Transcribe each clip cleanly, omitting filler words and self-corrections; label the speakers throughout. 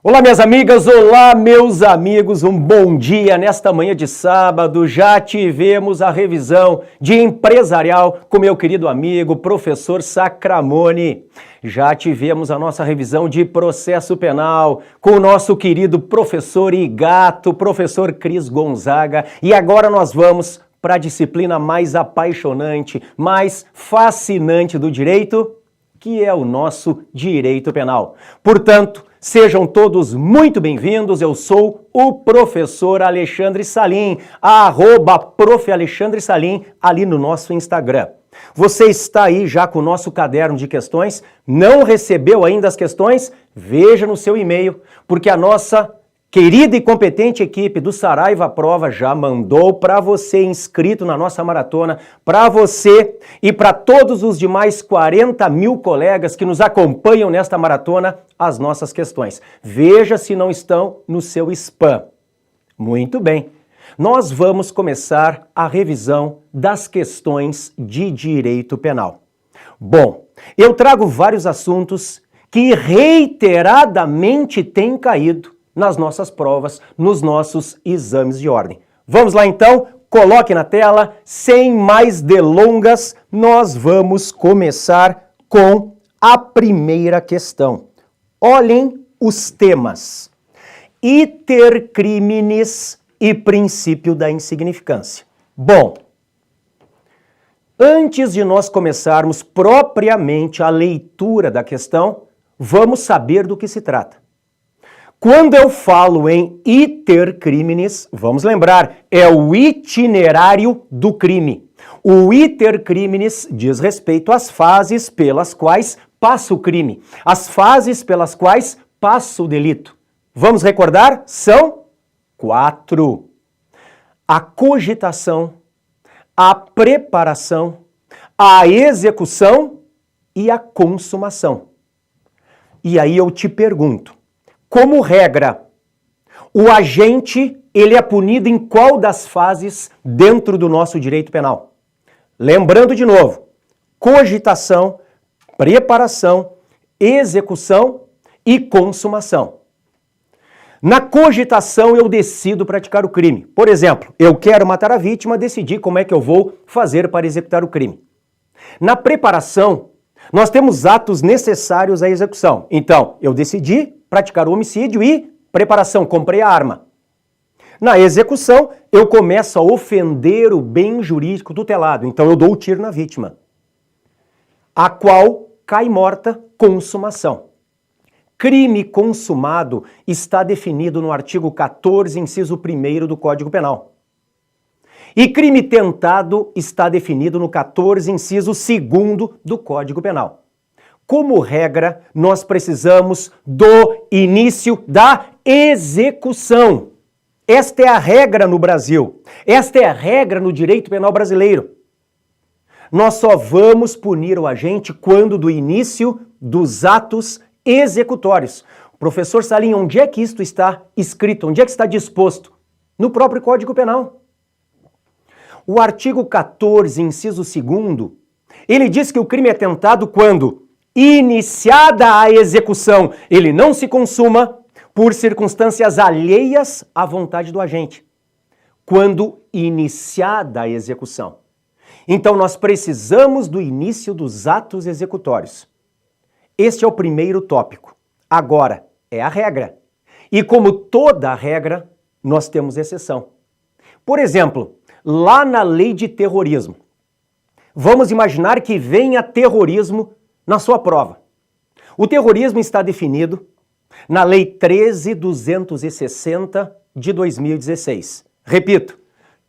Speaker 1: Olá, minhas amigas, olá, meus amigos, um bom dia. Nesta manhã de sábado já tivemos a revisão de empresarial com meu querido amigo, professor Sacramone. Já tivemos a nossa revisão de processo penal com o nosso querido professor Igato, professor Cris Gonzaga. E agora nós vamos para a disciplina mais apaixonante, mais fascinante do direito, que é o nosso direito penal. Portanto, sejam todos muito bem-vindos. Eu sou o professor Alexandre Salim, @Prof. Alexandre Salim, ali no nosso Instagram. Você está aí já com o nosso caderno de questões? Não recebeu ainda as questões? Veja no seu e-mail, porque a nossa querida e competente equipe do Saraiva Prova já mandou para você inscrito na nossa maratona, para você e para todos os demais 40 mil colegas que nos acompanham nesta maratona, as nossas questões. Veja se não estão no seu spam. Muito bem. Nós vamos começar a revisão das questões de direito penal. Bom, eu trago vários assuntos que reiteradamente têm caído nas nossas provas, nos nossos exames de ordem. Vamos lá então, coloque na tela, sem mais delongas, nós vamos começar com a primeira questão. Olhem os temas: iter criminis e princípio da insignificância. Bom, antes de nós começarmos propriamente a leitura da questão, vamos saber do que se trata. Quando eu falo em iter criminis, vamos lembrar, é o itinerário do crime. O iter criminis diz respeito às fases pelas quais passa o crime, as fases pelas quais passa o delito. Vamos recordar? São 4. A cogitação, a preparação, a execução e a consumação. E aí eu te pergunto, como regra, o agente ele é punido em qual das fases dentro do nosso direito penal? Lembrando de novo, cogitação, preparação, execução e consumação. Na cogitação eu decido praticar o crime. Por exemplo, eu quero matar a vítima, decidi como é que eu vou fazer para executar o crime. Na preparação, nós temos atos necessários à execução. Então, eu decidi praticar o homicídio e preparação, comprei a arma. Na execução, eu começo a ofender o bem jurídico tutelado, então eu dou o tiro na vítima, a qual cai morta, consumação. Crime consumado está definido no artigo 14, inciso 1º do Código Penal. E crime tentado está definido no 14, inciso 2º do Código Penal. Como regra, nós precisamos do início da execução. Esta é a regra no Brasil. Esta é a regra no direito penal brasileiro. Nós só vamos punir o agente quando do início dos atos executórios. Professor Salim, onde é que isto está escrito? Onde é que está disposto? No próprio Código Penal. O artigo 14, inciso 2º, ele diz que o crime é tentado quando, iniciada a execução, ele não se consuma por circunstâncias alheias à vontade do agente. Quando iniciada a execução. Então nós precisamos do início dos atos executórios. Este é o primeiro tópico. Agora, é a regra. E como toda regra, nós temos exceção. Por exemplo, lá na lei de terrorismo, vamos imaginar que venha terrorismo na sua prova. O terrorismo está definido na Lei 13.260 de 2016. Repito,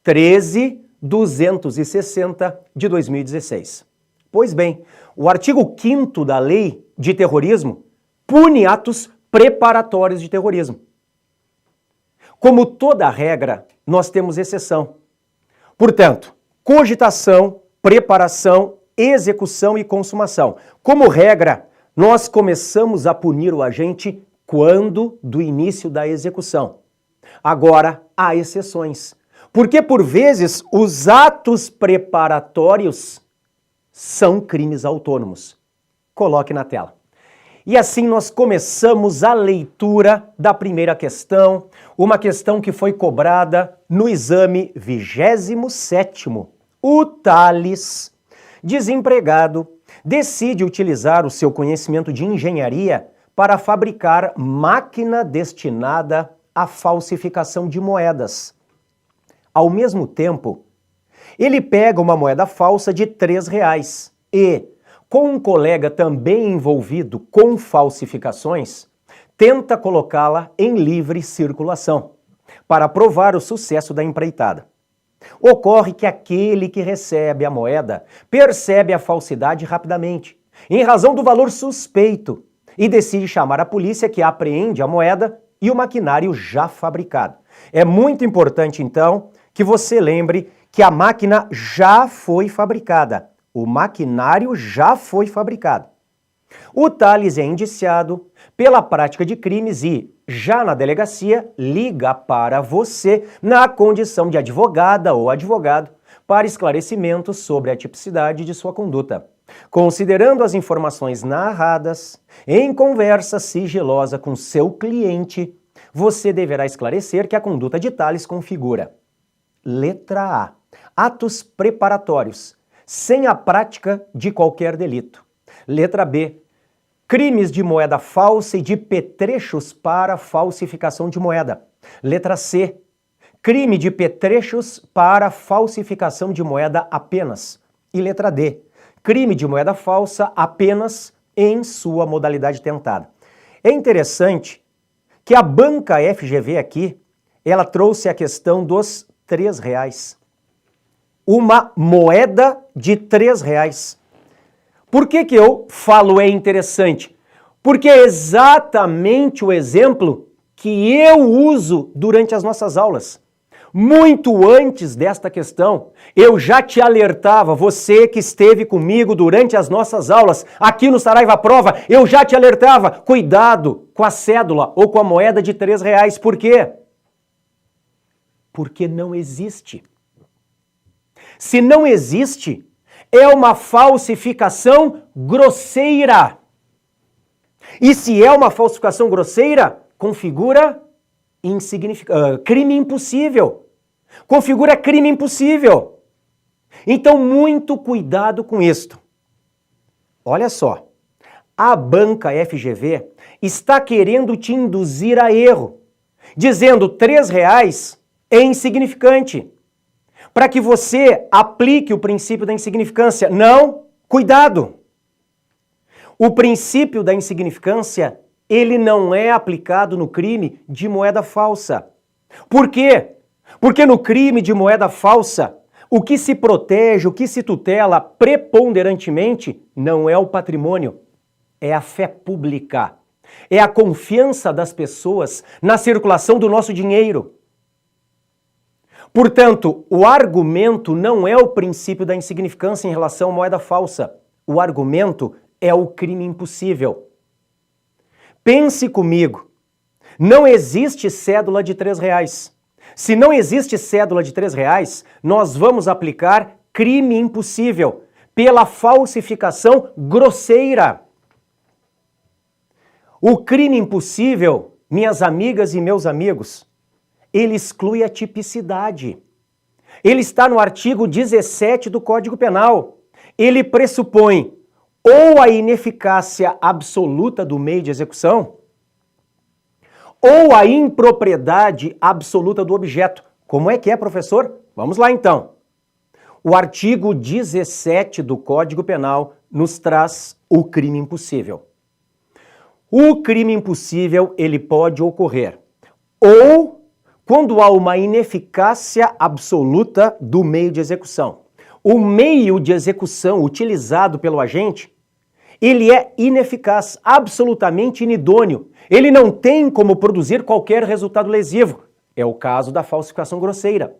Speaker 1: 13.260 de 2016. Pois bem, o artigo 5º da Lei de Terrorismo pune atos preparatórios de terrorismo. Como toda regra, nós temos exceção. Portanto, cogitação, preparação, execução e consumação. Como regra, nós começamos a punir o agente quando do início da execução. Agora, há exceções. Porque, por vezes, os atos preparatórios são crimes autônomos. Coloque na tela. E assim nós começamos a leitura da primeira questão, uma questão que foi cobrada no exame 27º. O Thales, desempregado, decide utilizar o seu conhecimento de engenharia para fabricar máquina destinada à falsificação de moedas. Ao mesmo tempo, ele pega uma moeda falsa de R$3 e, com um colega também envolvido com falsificações, tenta colocá-la em livre circulação, para provar o sucesso da empreitada. Ocorre que aquele que recebe a moeda percebe a falsidade rapidamente, em razão do valor suspeito, e decide chamar a polícia, que apreende a moeda e o maquinário já fabricado. É muito importante, então, que você lembre que a máquina já foi fabricada. O maquinário já foi fabricado. O Thales é indiciado pela prática de crimes e, já na delegacia, liga para você na condição de advogada ou advogado para esclarecimentos sobre a tipicidade de sua conduta. Considerando as informações narradas em conversa sigilosa com seu cliente, você deverá esclarecer que a conduta de Thales configura: letra A. Atos preparatórios, sem a prática de qualquer delito. Letra B. Crimes de moeda falsa e de petrechos para falsificação de moeda. Letra C. Crime de petrechos para falsificação de moeda apenas. E letra D. Crime de moeda falsa apenas em sua modalidade tentada. É interessante que a banca FGV aqui, ela trouxe a questão dos R$3. Uma moeda de R$3. Por que eu falo é interessante? Porque é exatamente o exemplo que eu uso durante as nossas aulas. Muito antes desta questão, eu já te alertava, você que esteve comigo durante as nossas aulas, aqui no Saraiva Prova, eu já te alertava, cuidado com a cédula ou com a moeda de R$3. Por quê? Porque não existe. Se não existe, é uma falsificação grosseira. E se é uma falsificação grosseira, configura crime impossível. Configura crime impossível. Então, muito cuidado com isto. Olha só, a banca FGV está querendo te induzir a erro, dizendo R$3 é insignificante, para que você aplique o princípio da insignificância. Não, cuidado! O princípio da insignificância, ele não é aplicado no crime de moeda falsa. Por quê? Porque no crime de moeda falsa, o que se protege, o que se tutela preponderantemente não é o patrimônio, é a fé pública, é a confiança das pessoas na circulação do nosso dinheiro. Portanto, o argumento não é o princípio da insignificância em relação à moeda falsa. O argumento é o crime impossível. Pense comigo, não existe cédula de R$3. Se não existe cédula de R$3, nós vamos aplicar crime impossível pela falsificação grosseira. O crime impossível, minhas amigas e meus amigos, ele exclui a tipicidade. Ele está no artigo 17 do Código Penal. Ele pressupõe ou a ineficácia absoluta do meio de execução, ou a impropriedade absoluta do objeto. Como é que é, professor? Vamos lá, então. O artigo 17 do Código Penal nos traz o crime impossível. O crime impossível, ele pode ocorrer ou quando há uma ineficácia absoluta do meio de execução. O meio de execução utilizado pelo agente, ele é ineficaz, absolutamente inidôneo. Ele não tem como produzir qualquer resultado lesivo. É o caso da falsificação grosseira.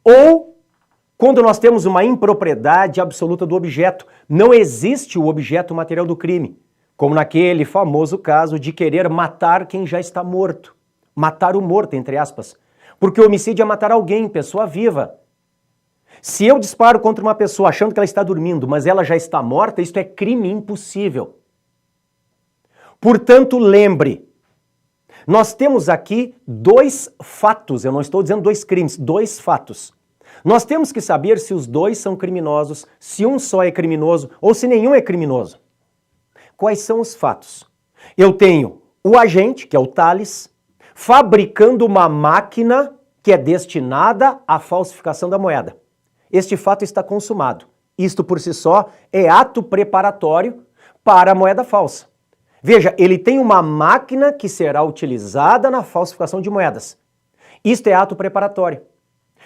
Speaker 1: Ou quando nós temos uma impropriedade absoluta do objeto, não existe o objeto material do crime, como naquele famoso caso de querer matar quem já está morto. Matar o morto, entre aspas. Porque o homicídio é matar alguém, pessoa viva. Se eu disparo contra uma pessoa achando que ela está dormindo, mas ela já está morta, isto é crime impossível. Portanto, lembre, nós temos aqui dois fatos, eu não estou dizendo dois crimes, dois fatos. Nós temos que saber se os dois são criminosos, se um só é criminoso ou se nenhum é criminoso. Quais são os fatos? Eu tenho o agente, que é o Thales, fabricando uma máquina que é destinada à falsificação da moeda. Este fato está consumado. Isto por si só é ato preparatório para a moeda falsa. Veja, ele tem uma máquina que será utilizada na falsificação de moedas. Isto é ato preparatório.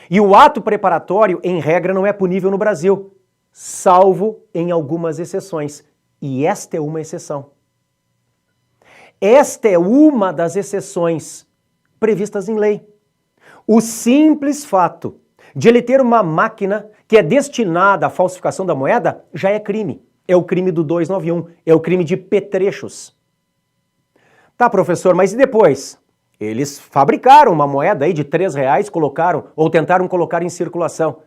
Speaker 1: E o ato preparatório, em regra, não é punível no Brasil, salvo em algumas exceções. E esta é uma exceção. Esta é uma das exceções previstas em lei. O simples fato de ele ter uma máquina que é destinada à falsificação da moeda já é crime. É o crime do 291, é o crime de petrechos. Tá, professor, mas e depois? Eles fabricaram uma moeda aí de R$3, colocaram, ou tentaram colocar em circulação.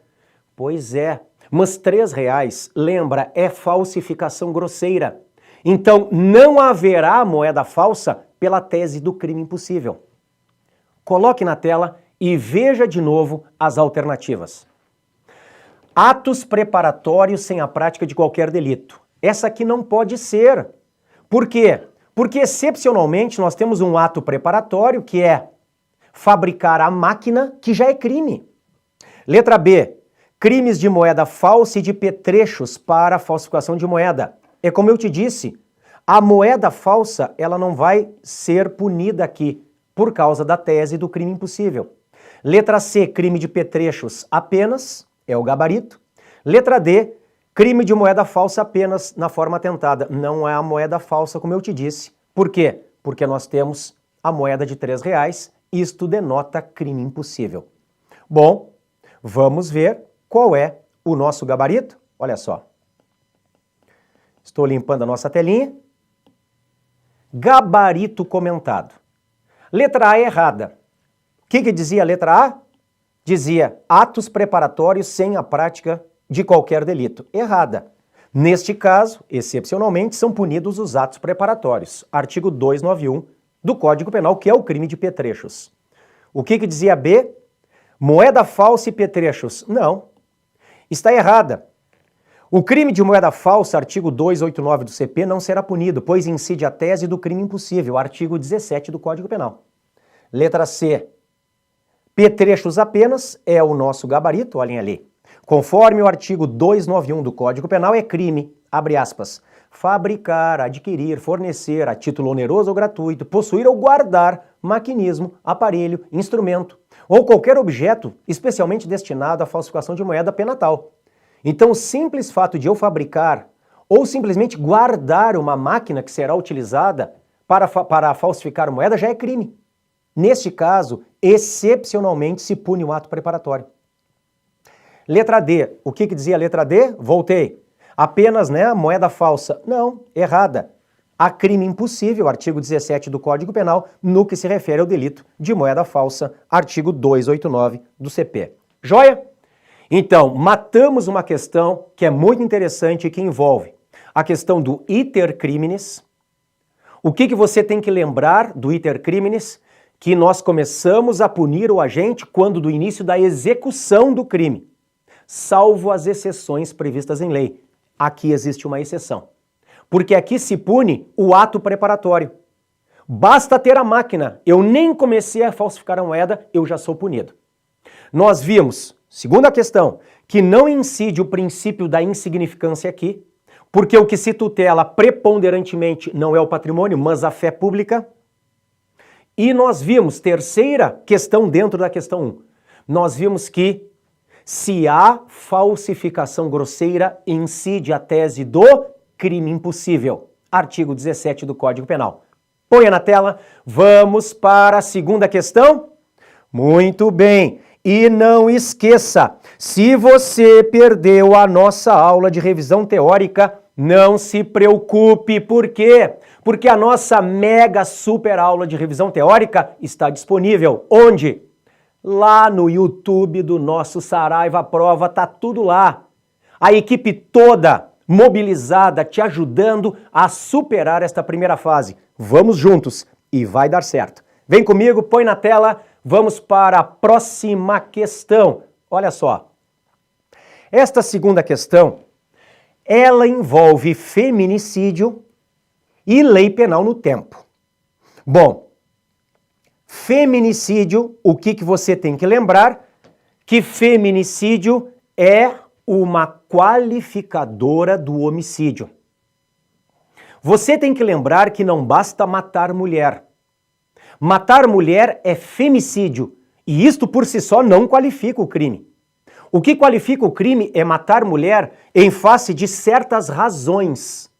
Speaker 1: Pois é, mas R$3, lembra, é falsificação grosseira. Então não haverá moeda falsa pela tese do crime impossível. Coloque na tela e veja de novo as alternativas. Atos preparatórios sem a prática de qualquer delito. Essa aqui não pode ser. Por quê? Porque excepcionalmente nós temos um ato preparatório que é fabricar a máquina, que já é crime. Letra B. Crimes de moeda falsa e de petrechos para falsificação de moeda. É como eu te disse, a moeda falsa ela não vai ser punida aqui por causa da tese do crime impossível. Letra C, crime de petrechos apenas, é o gabarito. Letra D, crime de moeda falsa apenas na forma tentada. Não é a moeda falsa, como eu te disse. Por quê? Porque nós temos a moeda de R$3, isto denota crime impossível. Bom, vamos ver qual é o nosso gabarito. Olha só. Estou limpando a nossa telinha. Gabarito comentado. Letra A é errada. O que dizia a letra A? Dizia atos preparatórios sem a prática de qualquer delito. Errada. Neste caso, excepcionalmente, são punidos os atos preparatórios. Artigo 291 do Código Penal, que é o crime de petrechos. O que dizia B? Moeda falsa e petrechos. Não. Está errada. O crime de moeda falsa, artigo 289 do CP, não será punido, pois incide a tese do crime impossível, artigo 17 do Código Penal. Letra C. Petrechos apenas é o nosso gabarito, olhem ali. Conforme o artigo 291 do Código Penal, é crime, abre aspas, fabricar, adquirir, fornecer a título oneroso ou gratuito, possuir ou guardar maquinismo, aparelho, instrumento ou qualquer objeto especialmente destinado à falsificação de moeda pena tal. Então, o simples fato de eu fabricar ou simplesmente guardar uma máquina que será utilizada para falsificar moeda já é crime. Neste caso, excepcionalmente se pune o ato preparatório. Letra D. O que dizia a letra D? Voltei. Apenas, moeda falsa. Não, errada. Há crime impossível, artigo 17 do Código Penal, no que se refere ao delito de moeda falsa, artigo 289 do CP. Joia? Então, matamos uma questão que é muito interessante e que envolve a questão do iter criminis. O que você tem que lembrar do iter criminis? Que nós começamos a punir o agente quando do início da execução do crime, salvo as exceções previstas em lei. Aqui existe uma exceção, porque aqui se pune o ato preparatório. Basta ter a máquina, eu nem comecei a falsificar a moeda, eu já sou punido. Nós vimos, segunda questão, que não incide o princípio da insignificância aqui, porque o que se tutela preponderantemente não é o patrimônio, mas a fé pública. E nós vimos, terceira questão dentro da questão 1, nós vimos que se há falsificação grosseira, incide a tese do crime impossível, artigo 17 do Código Penal. Ponha na tela, vamos para a segunda questão. Muito bem, e não esqueça, se você perdeu a nossa aula de revisão teórica, não se preocupe, por quê? Porque a nossa mega super aula de revisão teórica está disponível. Onde? Lá no YouTube do nosso Saraiva Prova, tá tudo lá. A equipe toda mobilizada, te ajudando a superar esta primeira fase. Vamos juntos e vai dar certo. Vem comigo, põe na tela, vamos para a próxima questão. Olha só. Esta segunda questão, ela envolve feminicídio e lei penal no tempo. Bom, feminicídio, o que você tem que lembrar? Que feminicídio é uma qualificadora do homicídio. Você tem que lembrar que não basta matar mulher. Matar mulher é femicídio, e isto por si só não qualifica o crime. O que qualifica o crime é matar mulher em face de certas razões.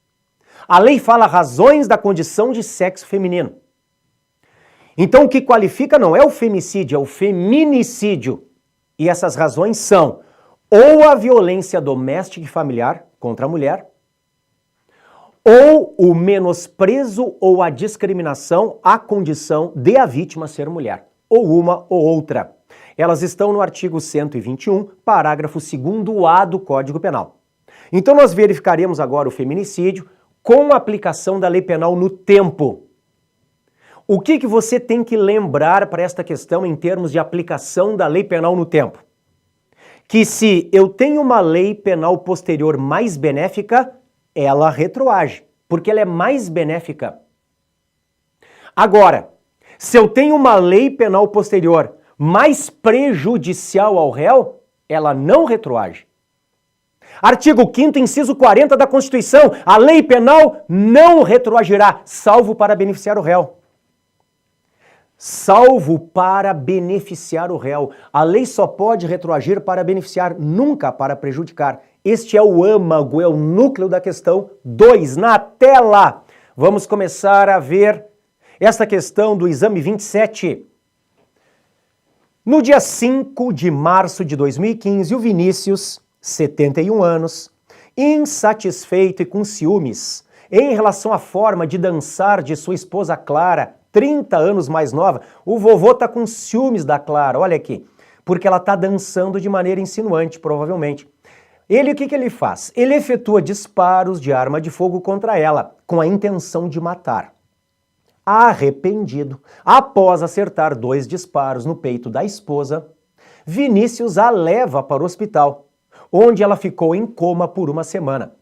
Speaker 1: A lei fala razões da condição de sexo feminino. Então o que qualifica não é o femicídio, é o feminicídio. E essas razões são ou a violência doméstica e familiar contra a mulher, ou o menosprezo ou a discriminação à condição de a vítima ser mulher, ou uma ou outra. Elas estão no artigo 121, parágrafo 2º-A do Código Penal. Então nós verificaremos agora o feminicídio com a aplicação da lei penal no tempo. O que você tem que lembrar para esta questão em termos de aplicação da lei penal no tempo? Que se eu tenho uma lei penal posterior mais benéfica, ela retroage, porque ela é mais benéfica. Agora, se eu tenho uma lei penal posterior mais prejudicial ao réu, ela não retroage. Artigo 5º, inciso 40 da Constituição, a lei penal não retroagirá, salvo para beneficiar o réu. Salvo para beneficiar o réu. A lei só pode retroagir para beneficiar, nunca para prejudicar. Este é o âmago, é o núcleo da questão 2. Na tela, vamos começar a ver esta questão do exame 27. No dia 5 de março de 2015, o Vinícius, 71 anos, insatisfeito e com ciúmes em relação à forma de dançar de sua esposa Clara, 30 anos mais nova, o vovô tá com ciúmes da Clara, olha aqui, porque ela tá dançando de maneira insinuante, provavelmente. Ele, o que ele faz? Ele efetua disparos de arma de fogo contra ela, com a intenção de matar. Arrependido, após acertar 2 disparos no peito da esposa, Vinícius a leva para o hospital, onde ela ficou em coma por uma semana.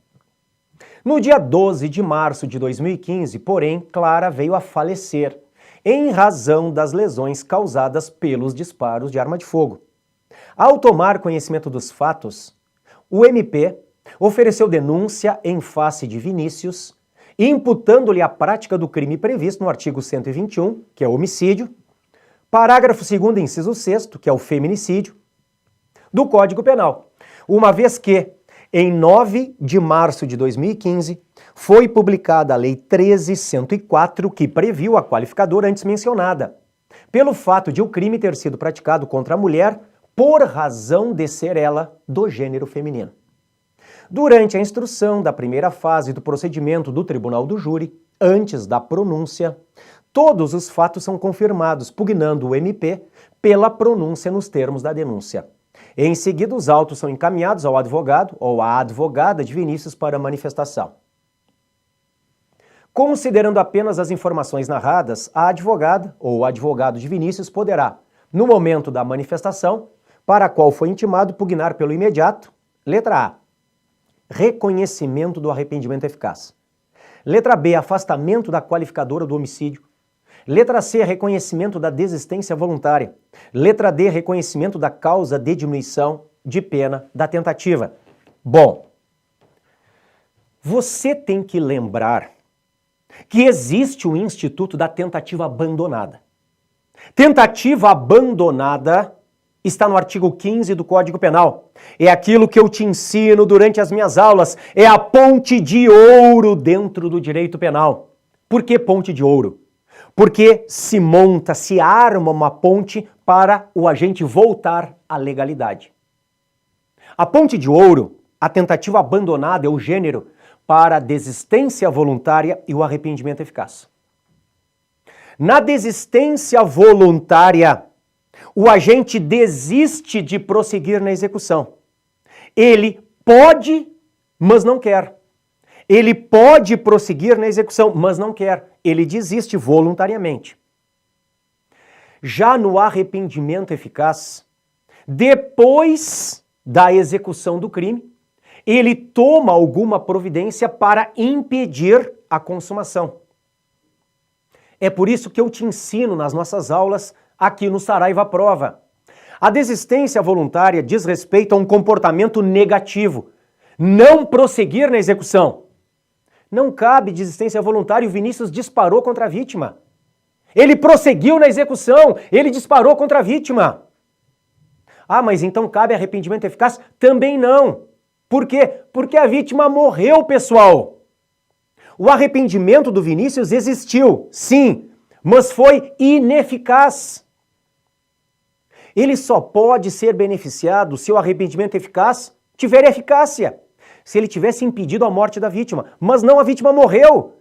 Speaker 1: No dia 12 de março de 2015, porém, Clara veio a falecer, em razão das lesões causadas pelos disparos de arma de fogo. Ao tomar conhecimento dos fatos, o MP ofereceu denúncia em face de Vinícius, imputando-lhe a prática do crime previsto no artigo 121, que é o homicídio, parágrafo 2º, inciso 6º, que é o feminicídio, do Código Penal, uma vez que, em 9 de março de 2015, foi publicada a Lei 13.104, que previu a qualificadora antes mencionada, pelo fato de o crime ter sido praticado contra a mulher por razão de ser ela do gênero feminino. Durante a instrução da primeira fase do procedimento do Tribunal do Júri, antes da pronúncia, todos os fatos são confirmados, pugnando o MP pela pronúncia nos termos da denúncia. Em seguida, os autos são encaminhados ao advogado ou à advogada de Vinícius para manifestação. Considerando apenas as informações narradas, a advogada ou o advogado de Vinícius poderá, no momento da manifestação, para a qual foi intimado, pugnar pelo imediato, letra A, reconhecimento do arrependimento eficaz. Letra B, afastamento da qualificadora do homicídio. Letra C, reconhecimento da desistência voluntária. Letra D, reconhecimento da causa de diminuição de pena da tentativa. Bom, você tem que lembrar que existe o Instituto da Tentativa Abandonada. Tentativa abandonada está no artigo 15 do Código Penal. É aquilo que eu te ensino durante as minhas aulas. É a ponte de ouro dentro do direito penal. Por que ponte de ouro? Porque se monta, se arma uma ponte para o agente voltar à legalidade. A ponte de ouro, a tentativa abandonada, é o gênero para a desistência voluntária e o arrependimento eficaz. Na desistência voluntária, o agente desiste de prosseguir na execução. Ele pode, mas não quer. Ele pode prosseguir na execução, mas não quer. Ele desiste voluntariamente. Já no arrependimento eficaz, depois da execução do crime, ele toma alguma providência para impedir a consumação. É por isso que eu te ensino nas nossas aulas aqui no Saraiva Prova. A desistência voluntária diz respeito a um comportamento negativo. Não prosseguir na execução. Não cabe desistência voluntária e o Vinícius disparou contra a vítima. Ele prosseguiu na execução, ele disparou contra a vítima. Ah, mas então cabe arrependimento eficaz? Também não. Por quê? Porque a vítima morreu, pessoal. O arrependimento do Vinícius existiu, sim, mas foi ineficaz. Ele só pode ser beneficiado se o arrependimento eficaz tiver eficácia. Se ele tivesse impedido a morte da vítima, mas não, a vítima morreu.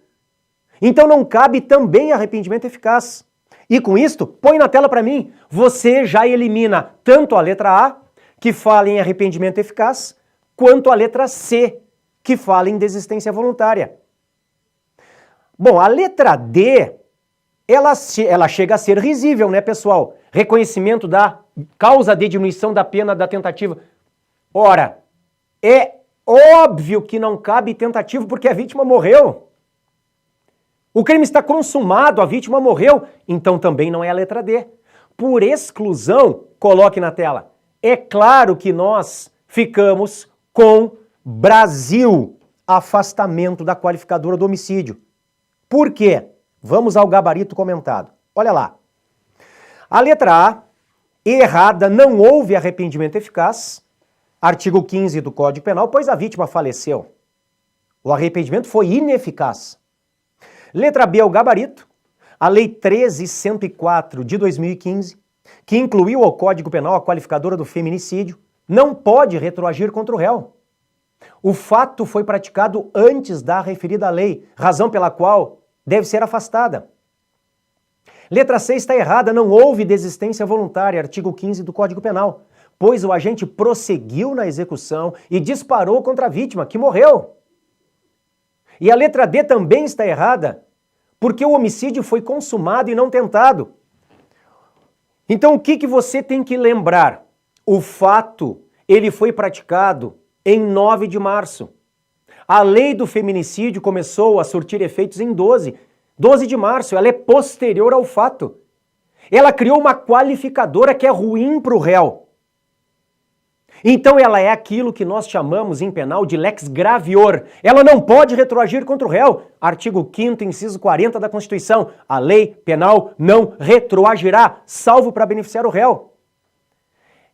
Speaker 1: Então não cabe também arrependimento eficaz. E com isto, põe na tela para mim, você já elimina tanto a letra A, que fala em arrependimento eficaz, quanto a letra C, que fala em desistência voluntária. Bom, a letra D, ela chega a ser risível, né, pessoal? Reconhecimento da causa de diminuição da pena da tentativa. Ora, é óbvio que não cabe tentativa porque a vítima morreu. O crime está consumado, a vítima morreu, então também não é a letra D. Por exclusão, coloque na tela. É claro que nós ficamos com Brasil, afastamento da qualificadora do homicídio. Por quê? Vamos ao gabarito comentado. Olha lá. A letra A, errada, não houve arrependimento eficaz, artigo 15 do Código Penal, pois a vítima faleceu. O arrependimento foi ineficaz. Letra B é o gabarito, a Lei 13.104 de 2015, que incluiu ao Código Penal a qualificadora do feminicídio, não pode retroagir contra o réu. O fato foi praticado antes da referida lei, razão pela qual deve ser afastada. Letra C está errada, não houve desistência voluntária, artigo 15 do Código Penal, pois o agente prosseguiu na execução e disparou contra a vítima, que morreu. E a letra D também está errada, porque o homicídio foi consumado e não tentado. Então o que você tem que lembrar? O fato, ele foi praticado em 9 de março. A lei do feminicídio começou a surtir efeitos em 12 de março, ela é posterior ao fato. Ela criou uma qualificadora que é ruim para o réu. Então ela é aquilo que nós chamamos em penal de lex gravior. Ela não pode retroagir contra o réu. Artigo 5º, inciso 40 da Constituição. A lei penal não retroagirá, salvo para beneficiar o réu.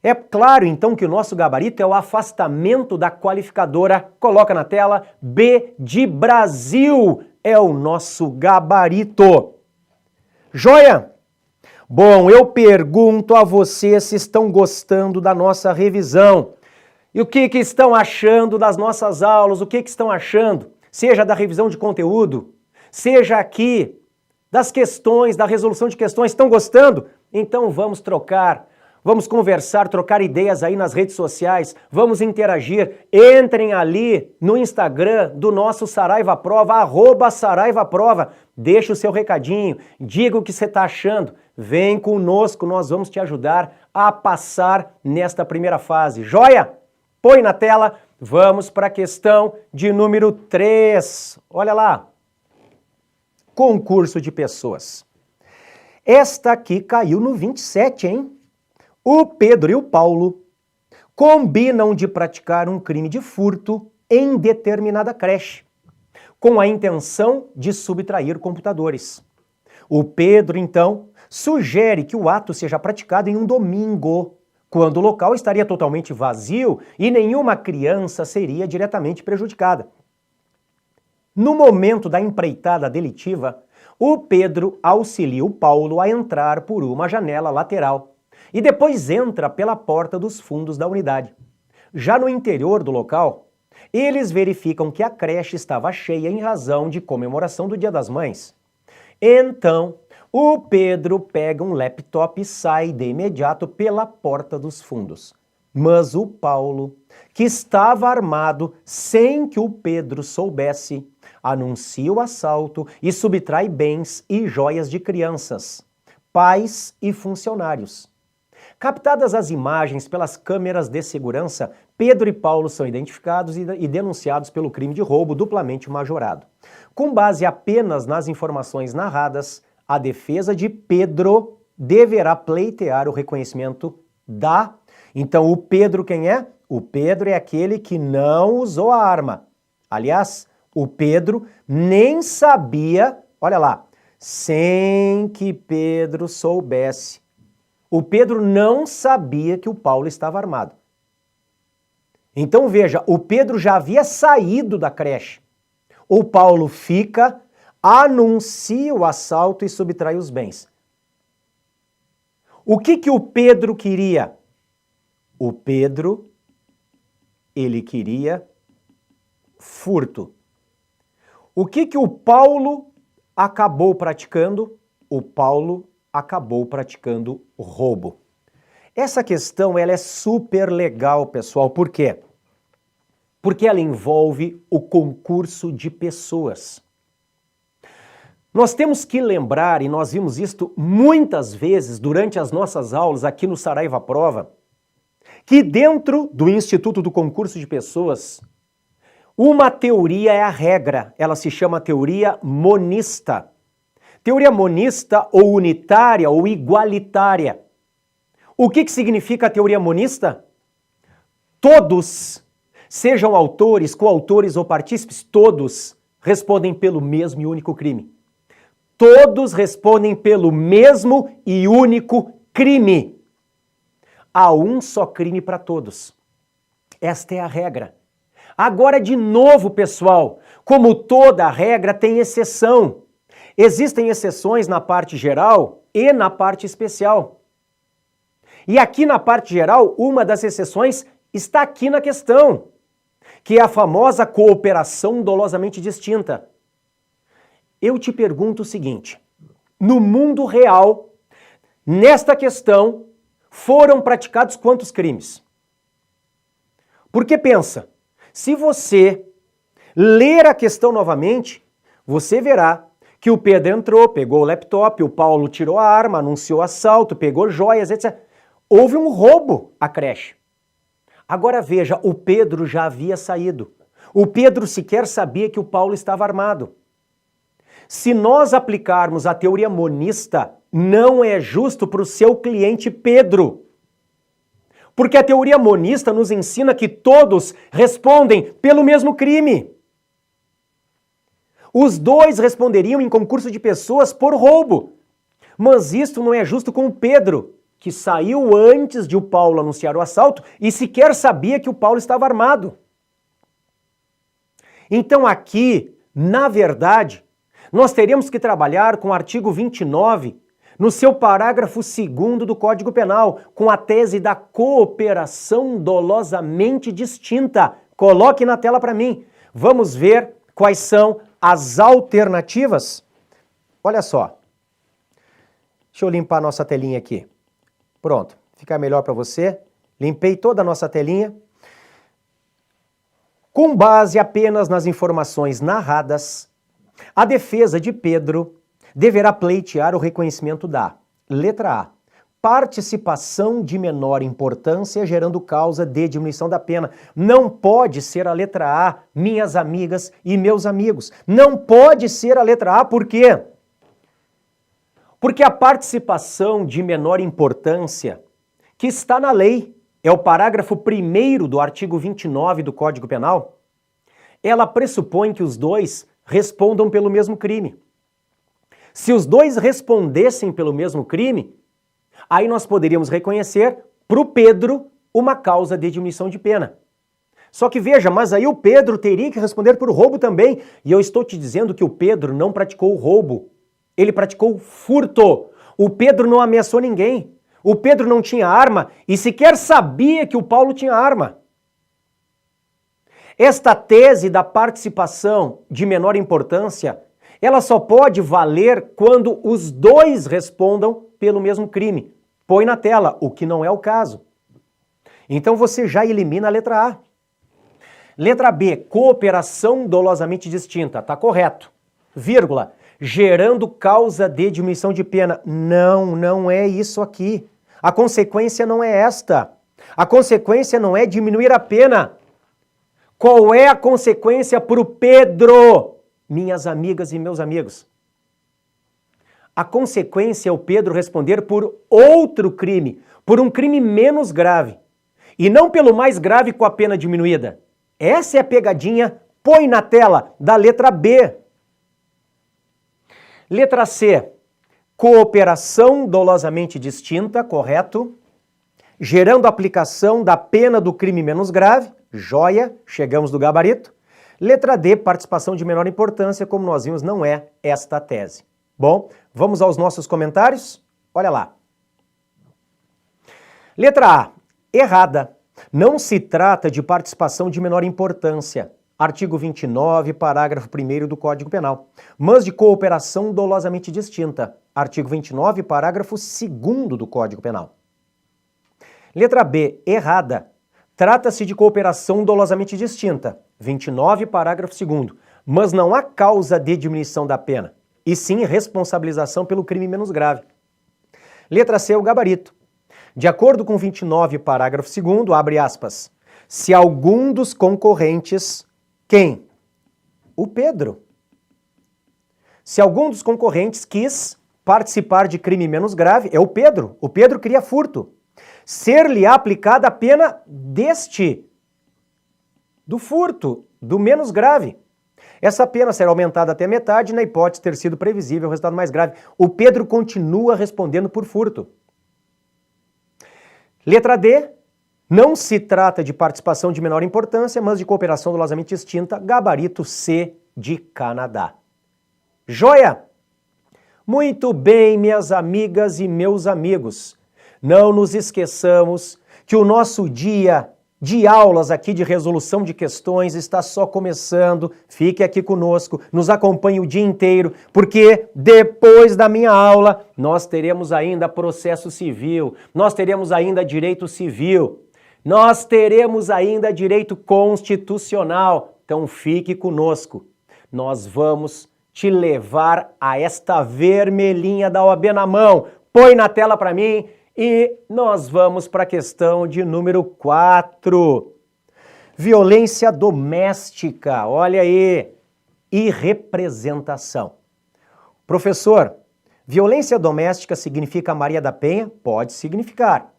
Speaker 1: É claro, então, que o nosso gabarito é o afastamento da qualificadora. Coloca na tela, B de Brasil é o nosso gabarito. Joia? Bom, eu pergunto a vocês se estão gostando da nossa revisão. E o que estão achando das nossas aulas? O que estão achando? Seja da revisão de conteúdo, seja aqui das questões, da resolução de questões. Estão gostando? Então vamos trocar, vamos conversar, trocar ideias aí nas redes sociais, vamos interagir. Entrem ali no Instagram do nosso Saraiva Prova, @SaraivaProva. Deixa o seu recadinho, diga o que você está achando. Vem conosco, nós vamos te ajudar a passar nesta primeira fase. Joia? Põe na tela, vamos para a questão de número 3. Olha lá. Concurso de pessoas. Esta aqui caiu no 27, hein? O Pedro e o Paulo combinam de praticar um crime de furto em determinada creche, com a intenção de subtrair computadores. O Pedro, então, sugere que o ato seja praticado em um domingo, quando o local estaria totalmente vazio e nenhuma criança seria diretamente prejudicada. No momento da empreitada delitiva, o Pedro auxilia o Paulo a entrar por uma janela lateral e depois entra pela porta dos fundos da unidade. Já no interior do local, eles verificam que a creche estava cheia em razão de comemoração do Dia das Mães. Então, o Pedro pega um laptop e sai de imediato pela porta dos fundos. Mas o Paulo, que estava armado sem que o Pedro soubesse, anuncia o assalto e subtrai bens e joias de crianças, pais e funcionários. Captadas as imagens pelas câmeras de segurança, Pedro e Paulo são identificados e denunciados pelo crime de roubo duplamente majorado. Com base apenas nas informações narradas, a defesa de Pedro deverá pleitear o reconhecimento da... Então, o Pedro quem é? O Pedro é aquele que não usou a arma. Aliás, o Pedro nem sabia, olha lá, sem que Pedro soubesse. O Pedro não sabia que o Paulo estava armado. Então veja, o Pedro já havia saído da creche. O Paulo fica, anuncia o assalto e subtrai os bens. O que o Pedro queria? O Pedro, ele queria furto. O que o Paulo acabou praticando? O Paulo acabou praticando roubo. Essa questão ela é super legal, pessoal. Por quê? Porque ela envolve o concurso de pessoas. Nós temos que lembrar, e nós vimos isto muitas vezes durante as nossas aulas aqui no Saraiva Prova, que dentro do Instituto do Concurso de Pessoas, uma teoria é a regra, ela se chama teoria monista. Teoria monista ou unitária ou igualitária. O que significa a teoria monista? Todos, sejam autores, coautores ou partícipes, todos respondem pelo mesmo e único crime. Todos respondem pelo mesmo e único crime. Há um só crime para todos. Esta é a regra. Agora, de novo, pessoal, como toda regra tem exceção. Existem exceções na parte geral e na parte especial. E aqui na parte geral, uma das exceções está aqui na questão, que é a famosa cooperação dolosamente distinta. Eu te pergunto o seguinte, no mundo real, nesta questão, foram praticados quantos crimes? Porque pensa, se você ler a questão novamente, você verá que o Pedro entrou, pegou o laptop, o Paulo tirou a arma, anunciou o assalto, pegou joias, etc. Houve um roubo à creche. Agora veja, o Pedro já havia saído. O Pedro sequer sabia que o Paulo estava armado. Se nós aplicarmos a teoria monista, não é justo para o seu cliente Pedro. Porque a teoria monista nos ensina que todos respondem pelo mesmo crime. Os dois responderiam em concurso de pessoas por roubo. Mas isto não é justo com o Pedro, que saiu antes de o Paulo anunciar o assalto e sequer sabia que o Paulo estava armado. Então aqui, na verdade, nós teríamos que trabalhar com o artigo 29, no seu parágrafo 2º do Código Penal, com a tese da cooperação dolosamente distinta. Coloque na tela para mim. Vamos ver quais são as alternativas. Olha só. Deixa eu limpar a nossa telinha aqui. Pronto, fica melhor para você. Limpei toda a nossa telinha. Com base apenas nas informações narradas, a defesa de Pedro deverá pleitear o reconhecimento da letra A, participação de menor importância gerando causa de diminuição da pena. Não pode ser a letra A, minhas amigas e meus amigos. Não pode ser a letra A, por quê? Porque a participação de menor importância, que está na lei, é o parágrafo 1º do artigo 29 do Código Penal, ela pressupõe que os dois respondam pelo mesmo crime. Se os dois respondessem pelo mesmo crime, aí nós poderíamos reconhecer para o Pedro uma causa de diminuição de pena. Só que veja, mas aí o Pedro teria que responder por roubo também. E eu estou te dizendo que o Pedro não praticou roubo. Ele praticou furto. O Pedro não ameaçou ninguém. O Pedro não tinha arma e sequer sabia que o Paulo tinha arma. Esta tese da participação de menor importância, ela só pode valer quando os dois respondam pelo mesmo crime. Põe na tela, o que não é o caso. Então você já elimina a letra A. Letra B, cooperação dolosamente distinta. Tá correto. Vírgula, gerando causa de diminuição de pena. Não, não é isso aqui. A consequência não é esta. A consequência não é diminuir a pena. Qual é a consequência para o Pedro, minhas amigas e meus amigos? A consequência é o Pedro responder por outro crime, por um crime menos grave. E não pelo mais grave com a pena diminuída. Essa é a pegadinha, põe na tela, da letra B. Letra C, cooperação dolosamente distinta, correto. Gerando aplicação da pena do crime menos grave, joia, chegamos do gabarito. Letra D, participação de menor importância, como nós vimos, não é esta a tese. Bom, vamos aos nossos comentários? Olha lá. Letra A, errada. Não se trata de participação de menor importância. Artigo 29, parágrafo 1º do Código Penal. Mas de cooperação dolosamente distinta. Artigo 29, parágrafo 2º do Código Penal. Letra B, errada. Trata-se de cooperação dolosamente distinta. 29, parágrafo 2º. Mas não há causa de diminuição da pena, e sim responsabilização pelo crime menos grave. Letra C, o gabarito. De acordo com 29, parágrafo 2º, abre aspas, se algum dos concorrentes, quem? O Pedro. Se algum dos concorrentes quis participar de crime menos grave, é o Pedro. O Pedro queria furto. Ser-lhe aplicada a pena do furto, do menos grave. Essa pena será aumentada até metade na hipótese de ter sido previsível o resultado mais grave. O Pedro continua respondendo por furto. Letra D, não se trata de participação de menor importância, mas de cooperação dolosamente distinta, gabarito C de Canadá. Joia? Muito bem, minhas amigas e meus amigos. Não nos esqueçamos que o nosso dia de aulas aqui de resolução de questões está só começando. Fique aqui conosco, nos acompanhe o dia inteiro, porque depois da minha aula nós teremos ainda processo civil, nós teremos ainda direito civil, nós teremos ainda direito constitucional. Então fique conosco. Nós vamos te levar a esta vermelhinha da OAB na mão. Põe na tela para mim. E nós vamos para a questão de número 4. Violência doméstica, olha aí, e representação. Professor, violência doméstica significa Maria da Penha? Pode significar.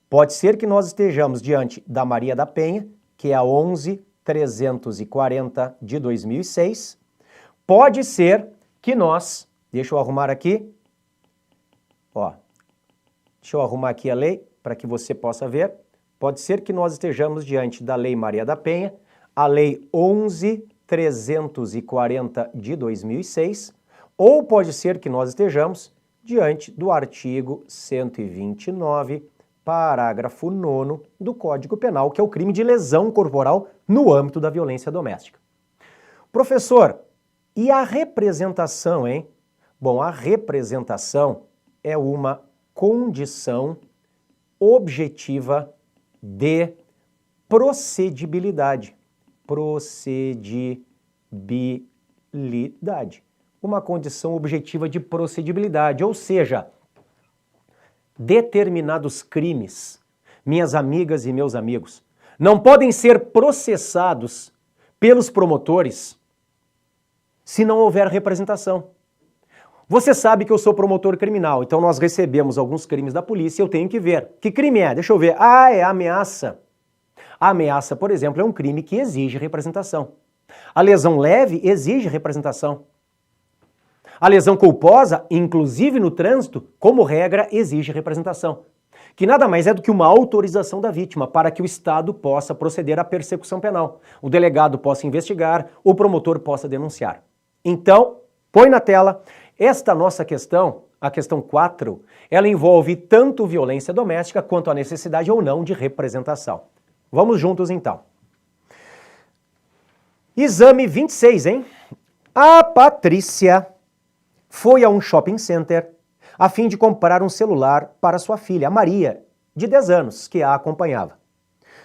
Speaker 1: Pode ser que nós estejamos diante da Maria da Penha, que é a 11.340 de 2006. Pode ser que nós, deixa eu arrumar aqui, ó. Deixa eu arrumar aqui a lei para que você possa ver. Pode ser que nós estejamos diante da Lei Maria da Penha, a Lei 11.340 de 2006, ou pode ser que nós estejamos diante do artigo 129, parágrafo 9º do Código Penal, que é o crime de lesão corporal no âmbito da violência doméstica. Professor, e a representação, hein? Bom, a representação é uma condição objetiva de procedibilidade. Procedibilidade. Uma condição objetiva de procedibilidade, ou seja, determinados crimes, minhas amigas e meus amigos, não podem ser processados pelos promotores se não houver representação. Você sabe que eu sou promotor criminal, então nós recebemos alguns crimes da polícia e eu tenho que ver. Que crime é? Deixa eu ver. Ah, é ameaça. A ameaça, por exemplo, é um crime que exige representação. A lesão leve exige representação. A lesão culposa, inclusive no trânsito, como regra, exige representação. Que nada mais é do que uma autorização da vítima para que o Estado possa proceder à persecução penal. O delegado possa investigar, o promotor possa denunciar. Então, põe na tela. Esta nossa questão, a questão 4, ela envolve tanto violência doméstica quanto a necessidade ou não de representação. Vamos juntos então. Exame 26, hein? A Patrícia foi a um shopping center a fim de comprar um celular para sua filha, a Maria, de 10 anos, que a acompanhava.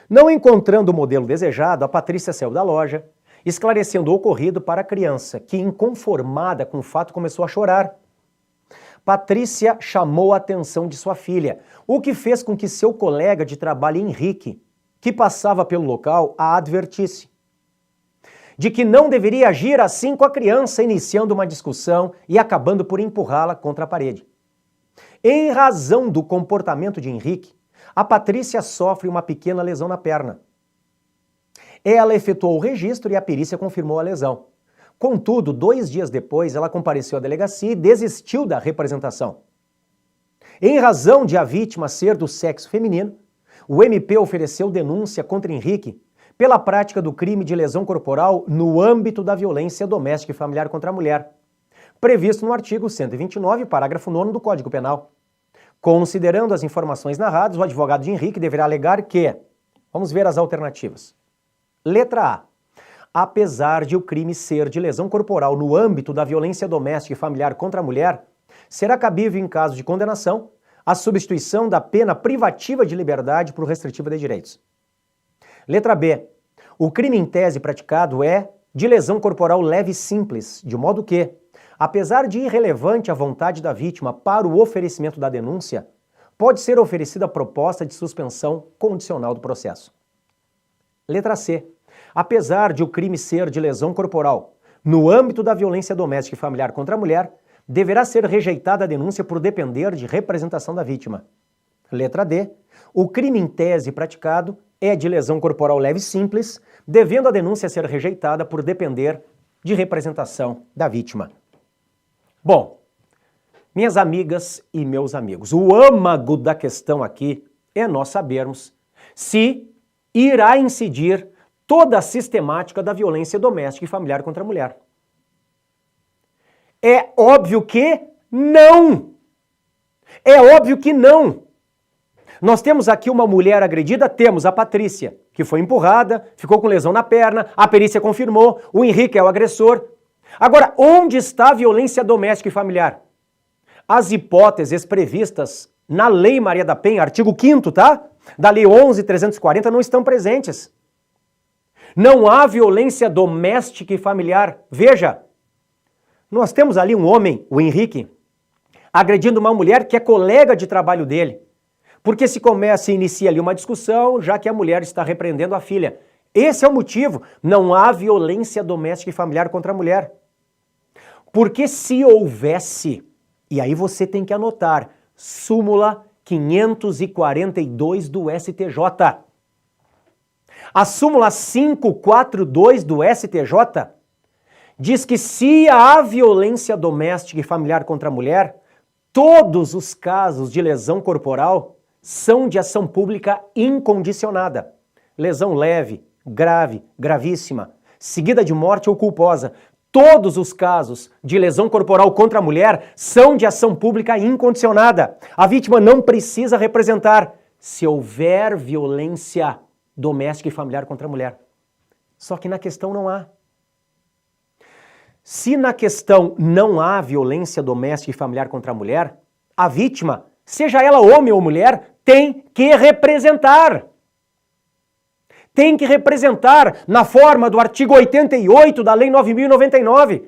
Speaker 1: Não encontrando o modelo desejado, a Patrícia saiu da loja, esclarecendo o ocorrido para a criança, que, inconformada com o fato, começou a chorar. Patrícia chamou a atenção de sua filha, o que fez com que seu colega de trabalho, Henrique, que passava pelo local, a advertisse de que não deveria agir assim com a criança, iniciando uma discussão e acabando por empurrá-la contra a parede. Em razão do comportamento de Henrique, a Patrícia sofre uma pequena lesão na perna. Ela efetuou o registro e a perícia confirmou a lesão. Contudo, 2 dias depois, ela compareceu à delegacia e desistiu da representação. Em razão de a vítima ser do sexo feminino, o MP ofereceu denúncia contra Henrique pela prática do crime de lesão corporal no âmbito da violência doméstica e familiar contra a mulher, previsto no artigo 129, parágrafo 9º do Código Penal. Considerando as informações narradas, o advogado de Henrique deverá alegar que... Vamos ver as alternativas. Letra A. Apesar de o crime ser de lesão corporal no âmbito da violência doméstica e familiar contra a mulher, será cabível, em caso de condenação, a substituição da pena privativa de liberdade por restritiva de direitos. Letra B. O crime em tese praticado é de lesão corporal leve e simples, de modo que, apesar de irrelevante a vontade da vítima para o oferecimento da denúncia, pode ser oferecida a proposta de suspensão condicional do processo. Letra C. Apesar de o crime ser de lesão corporal no âmbito da violência doméstica e familiar contra a mulher, deverá ser rejeitada a denúncia por depender de representação da vítima. Letra D. O crime em tese praticado é de lesão corporal leve e simples, devendo a denúncia ser rejeitada por depender de representação da vítima. Bom, minhas amigas e meus amigos, o âmago da questão aqui é nós sabermos se irá incidir toda a sistemática da violência doméstica e familiar contra a mulher. É óbvio que não! É óbvio que não! Nós temos aqui uma mulher agredida, temos a Patrícia, que foi empurrada, ficou com lesão na perna, a perícia confirmou, o Henrique é o agressor. Agora, onde está a violência doméstica e familiar? As hipóteses previstas na Lei Maria da Penha, artigo 5º, tá? Da Lei 11.340 não estão presentes. Não há violência doméstica e familiar. Veja, nós temos ali um homem, o Henrique, agredindo uma mulher que é colega de trabalho dele. Porque se começa e inicia ali uma discussão, já que a mulher está repreendendo a filha. Esse é o motivo. Não há violência doméstica e familiar contra a mulher. Porque se houvesse, e aí você tem que anotar, súmula 542 do STJ. A súmula 542 do STJ diz que se há violência doméstica e familiar contra a mulher, todos os casos de lesão corporal são de ação pública incondicionada. Lesão leve, grave, gravíssima, seguida de morte ou culposa. Todos os casos de lesão corporal contra a mulher são de ação pública incondicionada. A vítima não precisa representar se houver violência doméstica e familiar contra a mulher. Só que na questão não há. Se na questão não há violência doméstica e familiar contra a mulher, a vítima, seja ela homem ou mulher, tem que representar. Tem que representar na forma do artigo 88 da Lei 9.099.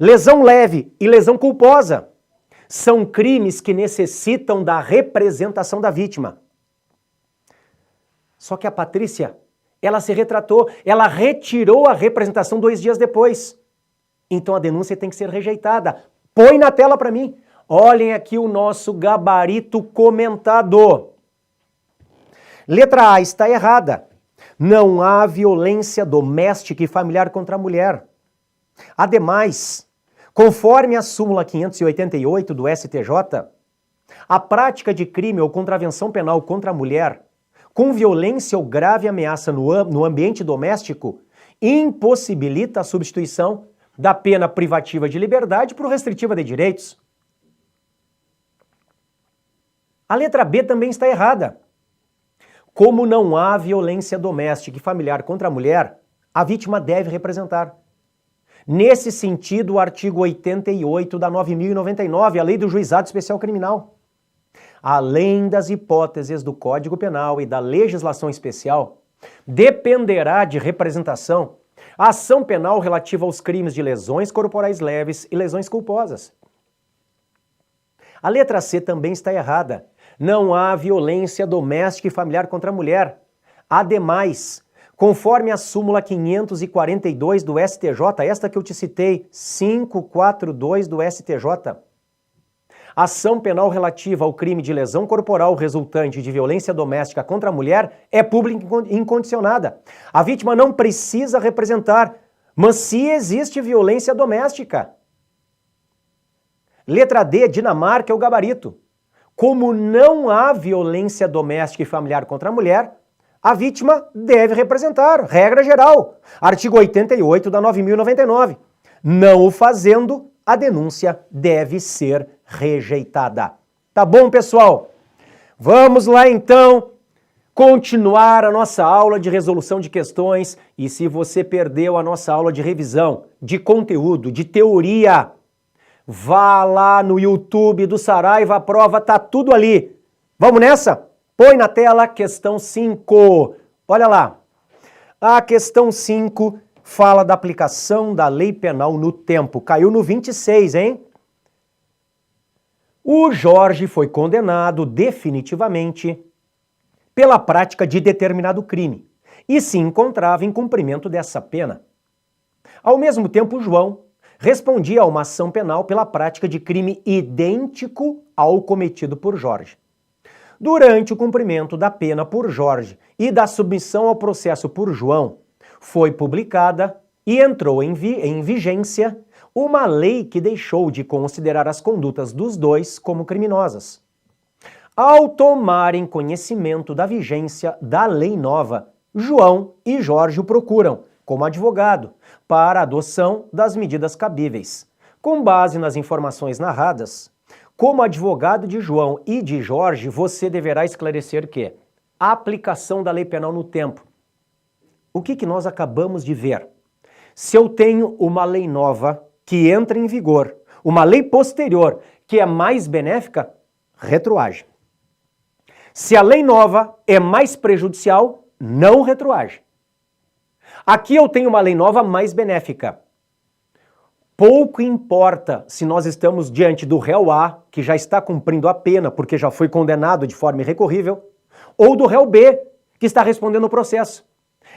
Speaker 1: Lesão leve e lesão culposa são crimes que necessitam da representação da vítima. Só que a Patrícia, ela se retratou, ela retirou a representação 2 dias depois. Então a denúncia tem que ser rejeitada. Põe na tela para mim. Olhem aqui o nosso gabarito comentado. Letra A está errada. Não há violência doméstica e familiar contra a mulher. Ademais, conforme a súmula 588 do STJ, a prática de crime ou contravenção penal contra a mulher com violência ou grave ameaça no ambiente doméstico impossibilita a substituição da pena privativa de liberdade por restritiva de direitos. A letra B também está errada. Como não há violência doméstica e familiar contra a mulher, a vítima deve representar. Nesse sentido, o artigo 88 da 9.099, a Lei do Juizado Especial Criminal. Além das hipóteses do Código Penal e da legislação especial, Dependerá de representação a ação penal relativa aos crimes de lesões corporais leves e lesões culposas. A letra C também está errada. Não há violência doméstica e familiar contra a mulher. Ademais, conforme a súmula 542 do STJ, esta que eu te citei, 542 do STJ, a ação penal relativa ao crime de lesão corporal resultante de violência doméstica contra a mulher é pública e incondicionada. A vítima não precisa representar, mas se existe violência doméstica. Letra D, Dinamarca é o gabarito. Como não há violência doméstica e familiar contra a mulher, a vítima deve representar, regra geral. Artigo 88 da 9.099. Não o fazendo, a denúncia deve ser rejeitada. Tá bom, pessoal? Vamos lá, então, continuar a nossa aula de resolução de questões. E se você perdeu a nossa aula de revisão, de conteúdo, de teoria, vá lá no YouTube do Saraiva, a prova tá tudo ali. Vamos nessa? Põe na tela questão 5. Olha lá. A questão 5 fala da aplicação da lei penal no tempo. Caiu no 26, hein? O Jorge foi condenado definitivamente pela prática de determinado crime e se encontrava em cumprimento dessa pena. Ao mesmo tempo, João respondia a uma ação penal pela prática de crime idêntico ao cometido por Jorge. Durante o cumprimento da pena por Jorge e da submissão ao processo por João, foi publicada e entrou em vigência uma lei que deixou de considerar as condutas dos dois como criminosas. Ao tomarem conhecimento da vigência da lei nova, João e Jorge o procuram, como advogado, para a adoção das medidas cabíveis. Com base nas informações narradas, como advogado de João e de Jorge, você deverá esclarecer que a aplicação da lei penal no tempo. O que nós acabamos de ver? Se eu tenho uma lei nova que entra em vigor, uma lei posterior que é mais benéfica, retroage. Se a lei nova é mais prejudicial, não retroage. Aqui eu tenho uma lei nova mais benéfica. Pouco importa se nós estamos diante do réu A, que já está cumprindo a pena porque já foi condenado de forma irrecorrível, ou do réu B, que está respondendo o processo.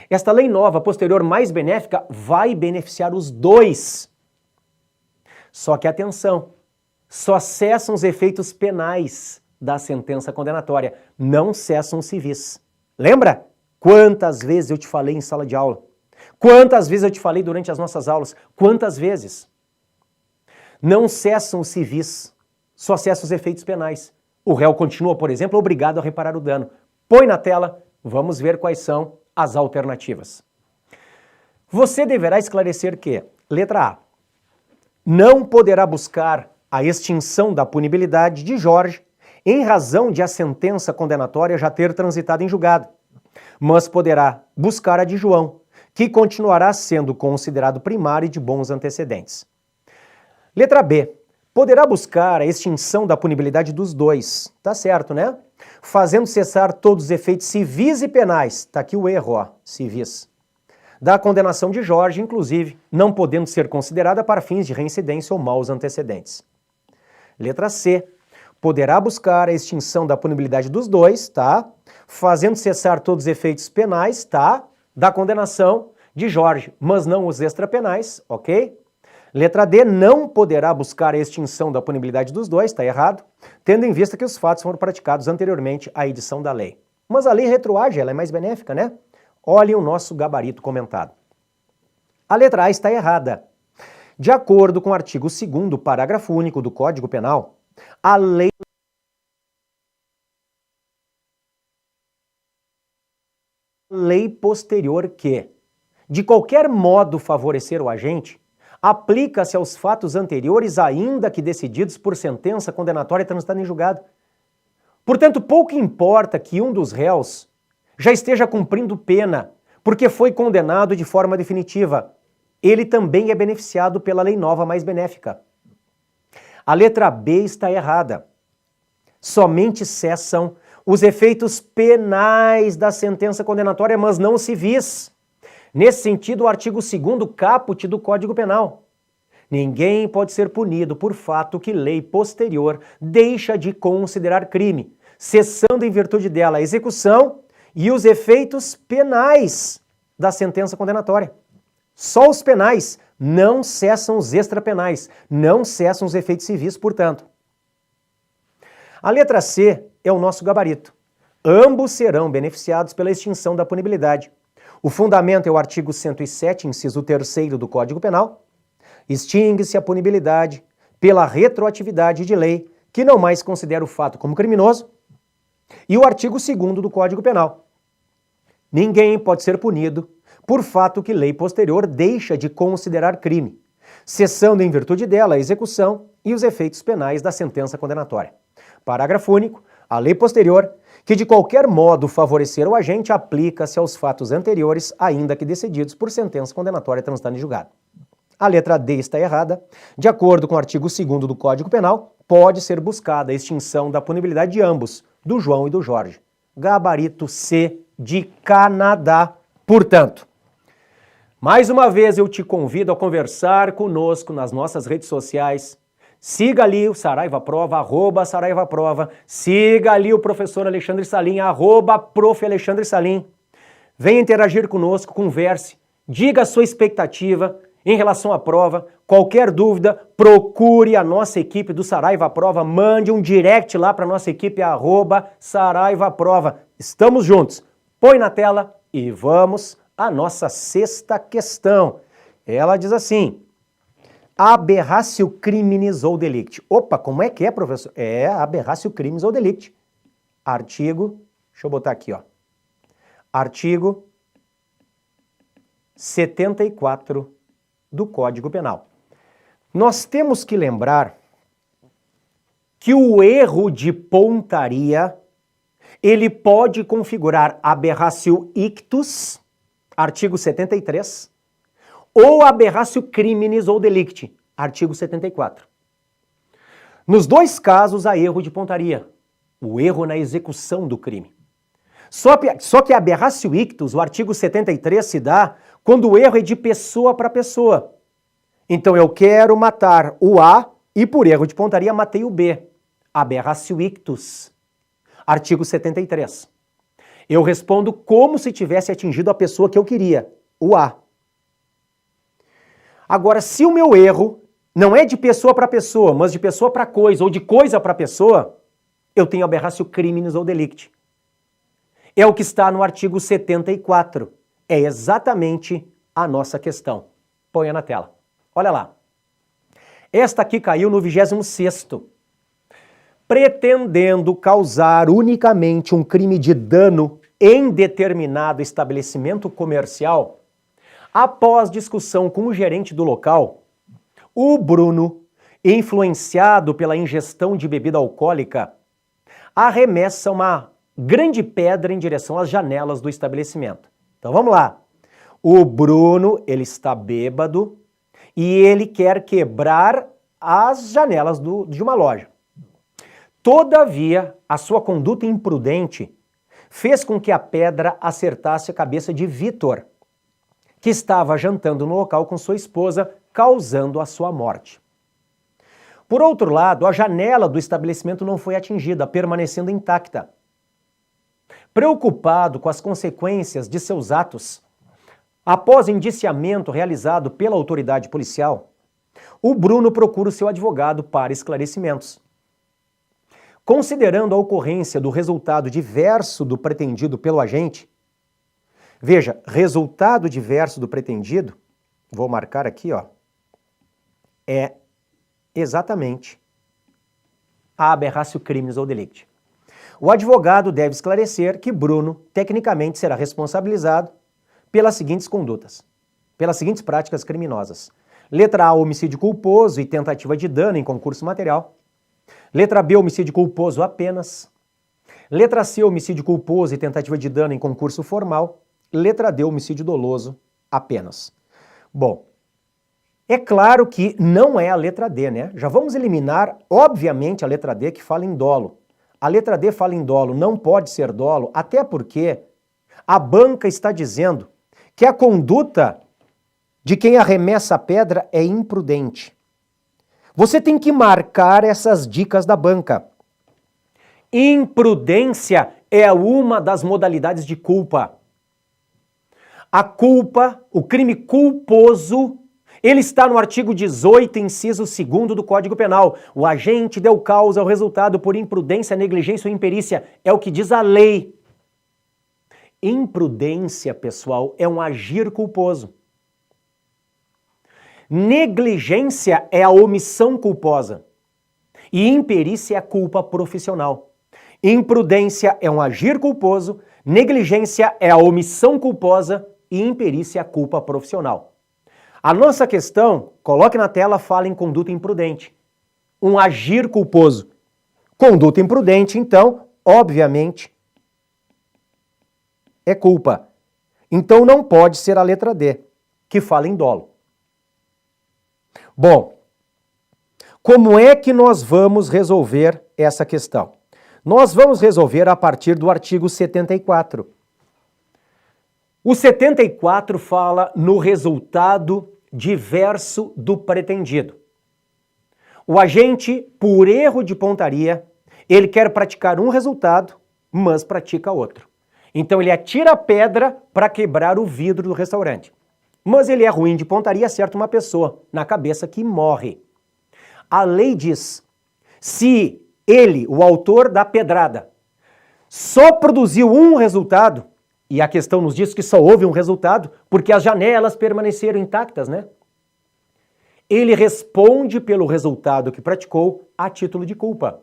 Speaker 1: Esta lei nova, posterior, mais benéfica, vai beneficiar os dois. Só que atenção, só cessam os efeitos penais da sentença condenatória, não cessam os civis. Lembra? Quantas vezes eu te falei em sala de aula? Quantas vezes eu te falei durante as nossas aulas? Quantas vezes? Não cessam os civis, só cessam os efeitos penais. O réu continua, por exemplo, obrigado a reparar o dano. Põe na tela, vamos ver quais são as alternativas. Você deverá esclarecer que, letra A, não poderá buscar a extinção da punibilidade de Jorge em razão de a sentença condenatória já ter transitado em julgado, mas poderá buscar a de João, que continuará sendo considerado primário e de bons antecedentes. Letra B, poderá buscar a extinção da punibilidade dos dois, tá certo, né? Fazendo cessar todos os efeitos civis e penais, tá aqui o erro, ó, civis, da condenação de Jorge, inclusive, não podendo ser considerada para fins de reincidência ou maus antecedentes. Letra C, poderá buscar a extinção da punibilidade dos dois, tá? Fazendo cessar todos os efeitos penais, tá? Da condenação de Jorge, mas não os extrapenais, ok? Letra D, não poderá buscar a extinção da punibilidade dos dois, tá errado, tendo em vista que os fatos foram praticados anteriormente à edição da lei. Mas a lei retroage, ela é mais benéfica, né? Olhem o nosso gabarito comentado. A letra A está errada. De acordo com o artigo 2º, parágrafo único do Código Penal, a lei posterior que, de qualquer modo favorecer o agente, aplica-se aos fatos anteriores ainda que decididos por sentença condenatória transitada em julgado. Portanto, pouco importa que um dos réus já esteja cumprindo pena porque foi condenado de forma definitiva. Ele também é beneficiado pela lei nova mais benéfica. A letra B está errada. Somente cessam os efeitos penais da sentença condenatória, mas não civis. Nesse sentido, o artigo 2º caput do Código Penal. Ninguém pode ser punido por fato que lei posterior deixa de considerar crime, cessando em virtude dela a execução e os efeitos penais da sentença condenatória. Só os penais, não cessam os extrapenais, não cessam os efeitos civis, portanto. A letra C é o nosso gabarito. Ambos serão beneficiados pela extinção da punibilidade. O fundamento é o artigo 107, inciso 3º do Código Penal. Extingue-se a punibilidade pela retroatividade de lei que não mais considera o fato como criminoso. E o artigo 2º do Código Penal. Ninguém pode ser punido por fato que lei posterior deixa de considerar crime, cessando em virtude dela a execução e os efeitos penais da sentença condenatória. Parágrafo único. A lei posterior, que de qualquer modo favorecer o agente, aplica-se aos fatos anteriores, ainda que decididos por sentença condenatória transitada em julgado. A letra D está errada. De acordo com o artigo 2º do Código Penal, pode ser buscada a extinção da punibilidade de ambos, do João e do Jorge. Gabarito C de Canadá, portanto. Mais uma vez eu te convido a conversar conosco nas nossas redes sociais. Siga ali o Saraiva Prova, @SaraivaProva. Siga ali o professor Alexandre Salim, @Prof. Alexandre Salim. Venha interagir conosco, converse, diga a sua expectativa em relação à prova. Qualquer dúvida, procure a nossa equipe do Saraiva Prova, mande um direct lá para a nossa equipe, @SaraivaProva. Estamos juntos. Põe na tela e vamos à nossa sexta questão. Ela diz assim: aberratio criminis ou delicti. Opa, como é que é, professor? É aberratio criminis ou delicti. Artigo, deixa eu botar aqui, ó. Artigo 74 do Código Penal. Nós temos que lembrar que o erro de pontaria, ele pode configurar aberratio ictus, artigo 73, ou aberratio criminis ou delicti, artigo 74. Nos dois casos há erro de pontaria, o erro na execução do crime. Só que a aberratio ictus, o artigo 73, se dá quando o erro é de pessoa para pessoa. Então eu quero matar o A e por erro de pontaria matei o B. Aberratio ictus, artigo 73. Eu respondo como se tivesse atingido a pessoa que eu queria, o A. Agora, se o meu erro não é de pessoa para pessoa, mas de pessoa para coisa ou de coisa para pessoa, eu tenho aberratio criminis ou delicti. É o que está no artigo 74. É exatamente a nossa questão. Ponha na tela. Olha lá. Esta aqui caiu no 26º. Pretendendo causar unicamente um crime de dano em determinado estabelecimento comercial, após discussão com o gerente do local, o Bruno, influenciado pela ingestão de bebida alcoólica, arremessa uma grande pedra em direção às janelas do estabelecimento. Então vamos lá. O Bruno, ele está bêbado e ele quer quebrar as janelas de uma loja. Todavia, a sua conduta imprudente fez com que a pedra acertasse a cabeça de Vitor, que estava jantando no local com sua esposa, causando a sua morte. Por outro lado, a janela do estabelecimento não foi atingida, permanecendo intacta. Preocupado com as consequências de seus atos, após indiciamento realizado pela autoridade policial, o Bruno procura o seu advogado para esclarecimentos. Considerando a ocorrência do resultado diverso do pretendido pelo agente, veja, resultado diverso do pretendido, vou marcar aqui, ó, é exatamente a aberratio criminis ou delicti. O advogado deve esclarecer que Bruno, tecnicamente, será responsabilizado pelas seguintes condutas, pelas seguintes práticas criminosas. Letra A, homicídio culposo e tentativa de dano em concurso material. Letra B, homicídio culposo apenas. Letra C, homicídio culposo e tentativa de dano em concurso formal. Letra D, homicídio doloso apenas. Bom, é claro que não é a letra D, né? Já vamos eliminar, obviamente, a letra D que fala em dolo. A letra D fala em dolo, não pode ser dolo, até porque a banca está dizendo que a conduta de quem arremessa a pedra é imprudente. Você tem que marcar essas dicas da banca. Imprudência é uma das modalidades de culpa. A culpa, o crime culposo, ele está no artigo 18, inciso 2º do Código Penal. O agente deu causa ao resultado por imprudência, negligência ou imperícia. É o que diz a lei. Imprudência, pessoal, é um agir culposo. Negligência é a omissão culposa. E imperícia é a culpa profissional. Imprudência é um agir culposo, negligência é a omissão culposa e imperícia é a culpa profissional. A nossa questão, coloque na tela, fala em conduta imprudente. Um agir culposo. Conduta imprudente, então, obviamente, é culpa. Então não pode ser a letra D, que fala em dolo. Bom, como é que nós vamos resolver essa questão? Nós vamos resolver a partir do artigo 74. O 74 fala no resultado diverso do pretendido. O agente, por erro de pontaria, ele quer praticar um resultado, mas pratica outro. Então ele atira a pedra para quebrar o vidro do restaurante. Mas ele é ruim de pontaria e acerta uma pessoa na cabeça que morre. A lei diz, se ele, o autor da pedrada, só produziu um resultado, e a questão nos diz que só houve um resultado, porque as janelas permaneceram intactas, né? Ele responde pelo resultado que praticou a título de culpa.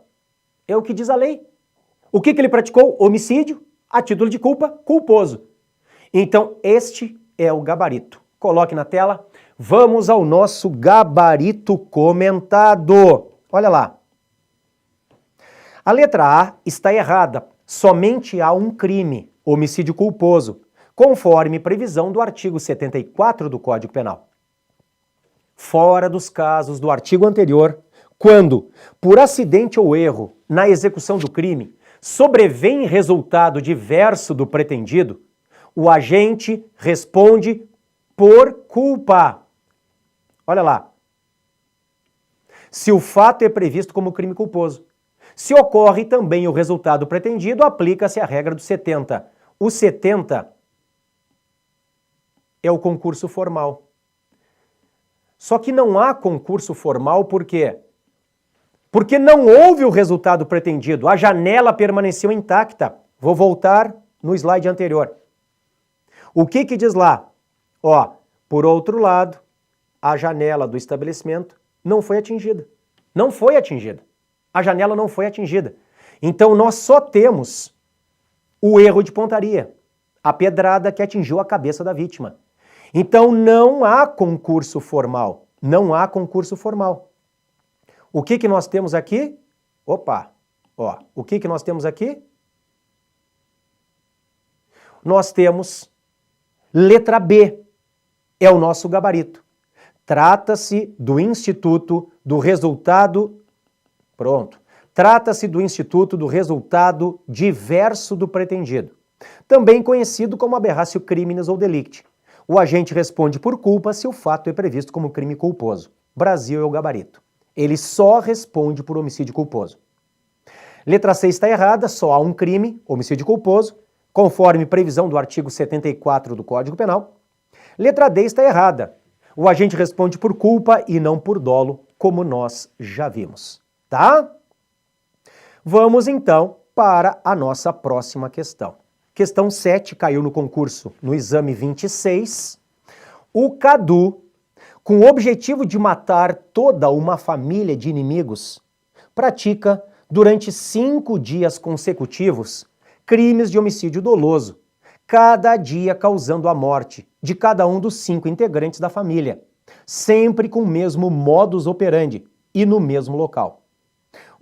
Speaker 1: É o que diz a lei. O que ele praticou? Homicídio, a título de culpa, culposo. Então, este é o gabarito. Coloque na tela. Vamos ao nosso gabarito comentado. Olha lá. A letra A está errada. Somente há um crime, homicídio culposo, conforme previsão do artigo 74 do Código Penal. Fora dos casos do artigo anterior, quando, por acidente ou erro na execução do crime, sobrevém resultado diverso do pretendido, o agente responde por culpa. Olha lá. Se o fato é previsto como crime culposo. Se ocorre também o resultado pretendido, aplica-se a regra do 70. O 70 é o concurso formal. Só que não há concurso formal por quê? Porque não houve o resultado pretendido, a janela permaneceu intacta. Vou voltar no slide anterior. O que diz lá? Ó, por outro lado, a janela do estabelecimento não foi atingida. Não foi atingida. A janela não foi atingida. Então nós só temos o erro de pontaria, a pedrada que atingiu a cabeça da vítima. Então não há concurso formal. Não há concurso formal. O que nós temos aqui? Opa! Ó, o que nós temos aqui? Nós temos letra B. É o nosso gabarito. Trata-se do Instituto do Resultado... Pronto. Trata-se do Instituto do Resultado Diverso do Pretendido, também conhecido como aberratio criminis ou delicti. O agente responde por culpa se o fato é previsto como crime culposo. Brasil é o gabarito. Ele só responde por homicídio culposo. Letra C está errada, só há um crime, homicídio culposo, conforme previsão do artigo 74 do Código Penal. Letra D está errada. O agente responde por culpa e não por dolo, como nós já vimos. Tá? Vamos então para a nossa próxima questão. Questão 7 caiu no concurso no exame 26. O Cadu, com o objetivo de matar toda uma família de inimigos, pratica, durante 5 dias consecutivos, crimes de homicídio doloso, cada dia causando a morte de cada um dos 5 integrantes da família, sempre com o mesmo modus operandi e no mesmo local.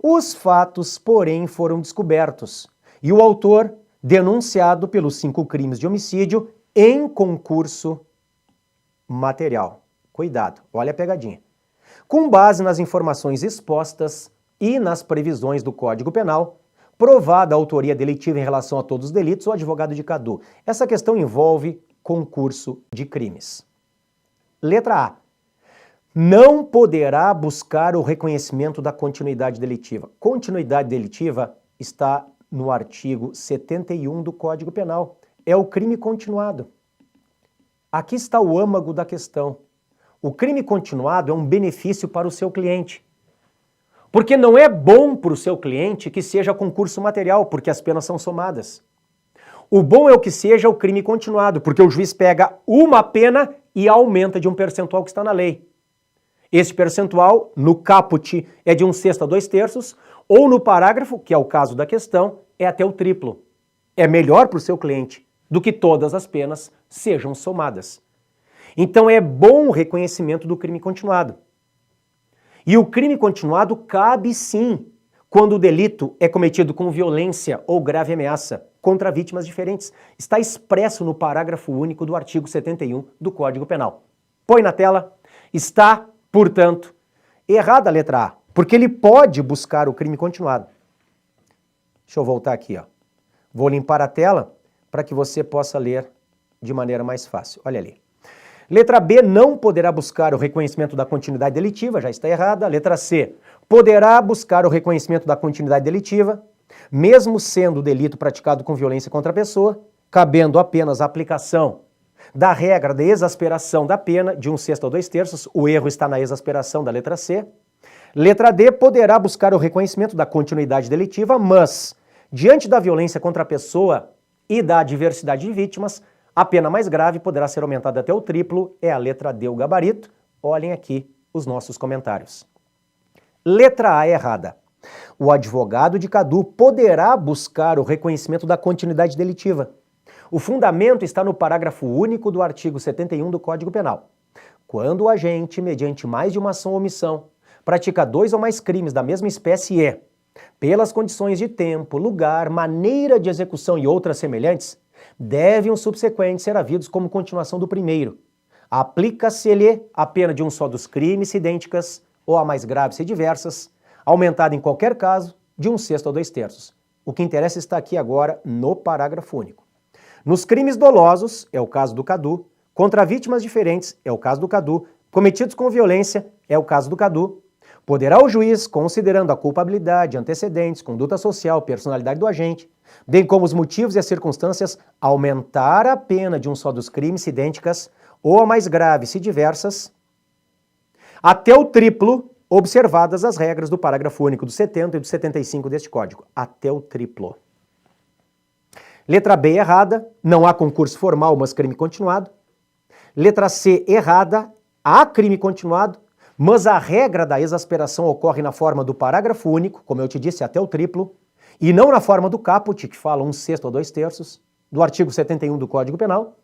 Speaker 1: Os fatos, porém, foram descobertos e o autor denunciado pelos 5 crimes de homicídio em concurso material. Cuidado, olha a pegadinha. Com base nas informações expostas e nas previsões do Código Penal, Provada a autoria delitiva em relação a todos os delitos, o advogado de CADU. Essa questão envolve concurso de crimes. Letra A. Não poderá buscar o reconhecimento da continuidade delitiva. Continuidade delitiva está no artigo 71 do Código Penal. É o crime continuado. Aqui está o âmago da questão. O crime continuado é um benefício para o seu cliente. Porque não é bom para o seu cliente que seja concurso material, porque as penas são somadas. O bom é o que seja o crime continuado, porque o juiz pega uma pena e aumenta de um percentual que está na lei. Esse percentual, no caput, é de 1/6 a 2/3, ou no parágrafo, que é o caso da questão, é até o triplo. É melhor para o seu cliente do que todas as penas sejam somadas. Então é bom o reconhecimento do crime continuado. E o crime continuado cabe sim quando o delito é cometido com violência ou grave ameaça contra vítimas diferentes. Está expresso no parágrafo único do artigo 71 do Código Penal. Põe na tela. Está, portanto, errada a letra A, porque ele pode buscar o crime continuado. Deixa eu voltar aqui, ó. Vou limpar a tela para que você possa ler de maneira mais fácil. Olha ali. Letra B, não poderá buscar o reconhecimento da continuidade delitiva, já está errada. Letra C, poderá buscar o reconhecimento da continuidade delitiva, mesmo sendo o delito praticado com violência contra a pessoa, cabendo apenas a aplicação da regra de exasperação da pena de 1/6 a 2/3, o erro está na exasperação da letra C. Letra D, poderá buscar o reconhecimento da continuidade delitiva, mas, diante da violência contra a pessoa e da diversidade de vítimas, a pena mais grave poderá ser aumentada até o triplo, é a letra D, o gabarito. Olhem aqui os nossos comentários. Letra A errada. O advogado de CADU poderá buscar o reconhecimento da continuidade delitiva. O fundamento está no parágrafo único do artigo 71 do Código Penal. Quando o agente, mediante mais de uma ação ou omissão, pratica 2 ou mais crimes da mesma espécie e, pelas condições de tempo, lugar, maneira de execução e outras semelhantes, devem os subsequentes ser havidos como continuação do primeiro. Aplica-se-lhe a pena de um só dos crimes se idênticas ou a mais graves se diversas, aumentada em qualquer caso de 1/6 a 2/3. O que interessa está aqui agora no parágrafo único. Nos crimes dolosos, é o caso do CADU, contra vítimas diferentes, é o caso do CADU, cometidos com violência, é o caso do CADU, poderá o juiz, considerando a culpabilidade, antecedentes, conduta social, personalidade do agente, bem como os motivos e as circunstâncias, aumentar a pena de um só dos crimes se idênticas ou a mais graves se diversas, até o triplo, observadas as regras do parágrafo único do 70 e do 75 deste Código. Até o triplo. Letra B errada, não há concurso formal, mas crime continuado. Letra C errada, há crime continuado, mas a regra da exasperação ocorre na forma do parágrafo único, como eu te disse, até o triplo, e não na forma do caput, que fala 1/6 ou 2/3, do artigo 71 do Código Penal.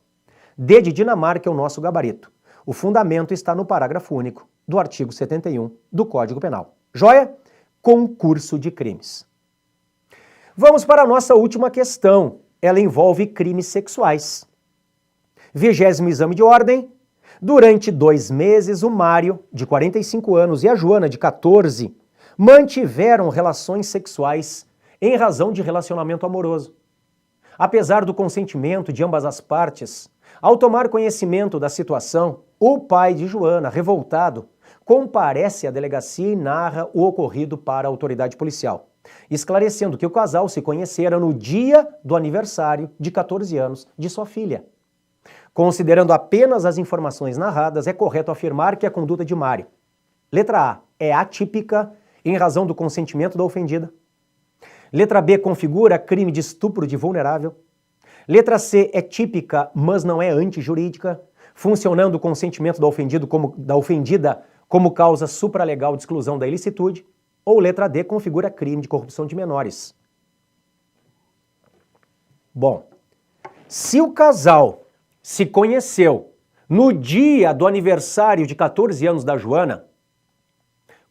Speaker 1: D de Dinamarca é o nosso gabarito. O fundamento está no parágrafo único do artigo 71 do Código Penal. Joia? Concurso de crimes. Vamos para a nossa última questão. Ela envolve crimes sexuais. 20º exame de ordem. Durante 2 meses, o Mário, de 45 anos, e a Joana, de 14, mantiveram relações sexuais em razão de relacionamento amoroso. Apesar do consentimento de ambas as partes, ao tomar conhecimento da situação, o pai de Joana, revoltado, comparece à delegacia e narra o ocorrido para a autoridade policial, esclarecendo que o casal se conhecera no dia do aniversário de 14 anos de sua filha. Considerando apenas as informações narradas, é correto afirmar que a conduta de Mário, letra A, é atípica em razão do consentimento da ofendida. Letra B, configura crime de estupro de vulnerável. Letra C, é típica, mas não é antijurídica, funcionando o consentimento da ofendida como causa supralegal de exclusão da ilicitude. Ou letra D, configura crime de corrupção de menores. Bom, se o casal se conheceu no dia do aniversário de 14 anos da Joana,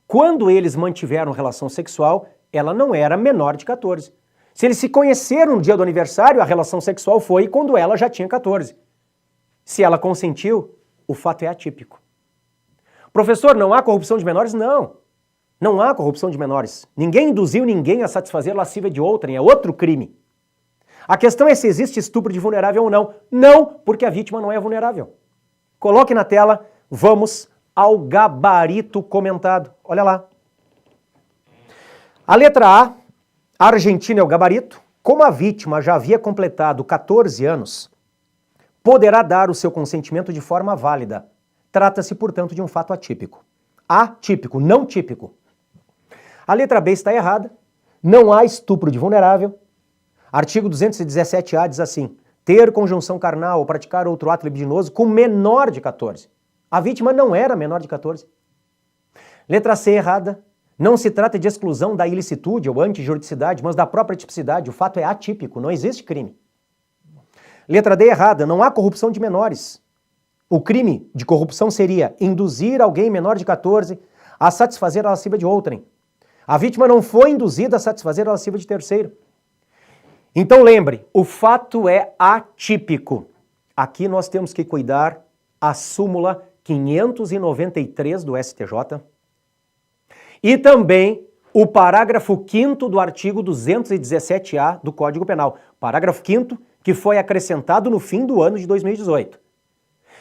Speaker 1: quando eles mantiveram relação sexual, ela não era menor de 14. Se eles se conheceram no dia do aniversário, a relação sexual foi quando ela já tinha 14. Se ela consentiu, o fato é atípico. Professor, não há corrupção de menores? Não. Não há corrupção de menores. Ninguém induziu ninguém a satisfazer lascívia de outrem, é outro crime. A questão é se existe estupro de vulnerável ou não. Não, porque a vítima não é vulnerável. Coloque na tela, vamos ao gabarito comentado. Olha lá. A letra A, a Argentina é o gabarito. Como a vítima já havia completado 14 anos, poderá dar o seu consentimento de forma válida. Trata-se, portanto, de um fato atípico. Atípico, não típico. A letra B está errada. Não há estupro de vulnerável. Artigo 217-A diz assim: ter conjunção carnal ou praticar outro ato libidinoso com menor de 14. A vítima não era menor de 14. Letra C errada. Não se trata de exclusão da ilicitude ou antijuridicidade, mas da própria tipicidade. O fato é atípico, não existe crime. Letra D errada. Não há corrupção de menores. O crime de corrupção seria induzir alguém menor de 14 a satisfazer a lascívia de outrem. A vítima não foi induzida a satisfazer a lascívia de terceiro. Então lembre, o fato é atípico. Aqui nós temos que cuidar a súmula 593 do STJ e também o parágrafo 5º do artigo 217-A do Código Penal. Parágrafo 5º que foi acrescentado no fim do ano de 2018.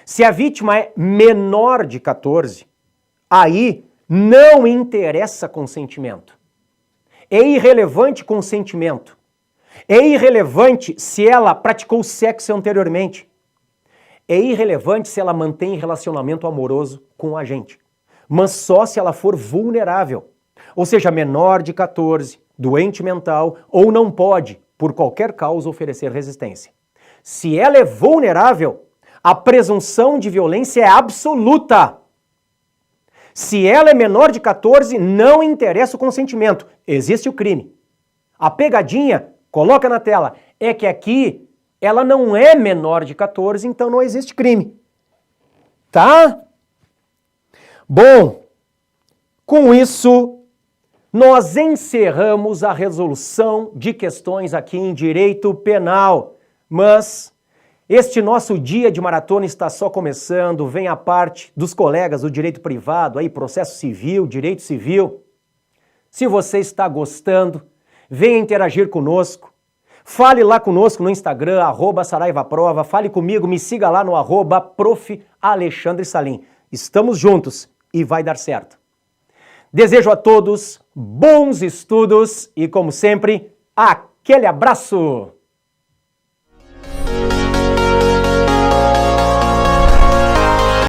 Speaker 1: Se a vítima é menor de 14, aí não interessa consentimento. É irrelevante consentimento. É irrelevante se ela praticou sexo anteriormente. É irrelevante se ela mantém relacionamento amoroso com a gente. Mas só se ela for vulnerável. Ou seja, menor de 14, doente mental ou não pode, por qualquer causa, oferecer resistência. Se ela é vulnerável, a presunção de violência é absoluta. Se ela é menor de 14, não interessa o consentimento. Existe o crime. A pegadinha, coloca na tela, é que aqui ela não é menor de 14, então não existe crime. Tá? Bom, com isso, nós encerramos a resolução de questões aqui em direito penal. Mas este nosso dia de maratona está só começando, vem a parte dos colegas do direito privado, aí processo civil, direito civil. Se você está gostando, venha interagir conosco. Fale lá conosco no Instagram, @SaraivaProva, fale comigo, me siga lá no @Prof. Alexandre Salim. Estamos juntos e vai dar certo. Desejo a todos bons estudos e, como sempre, aquele abraço!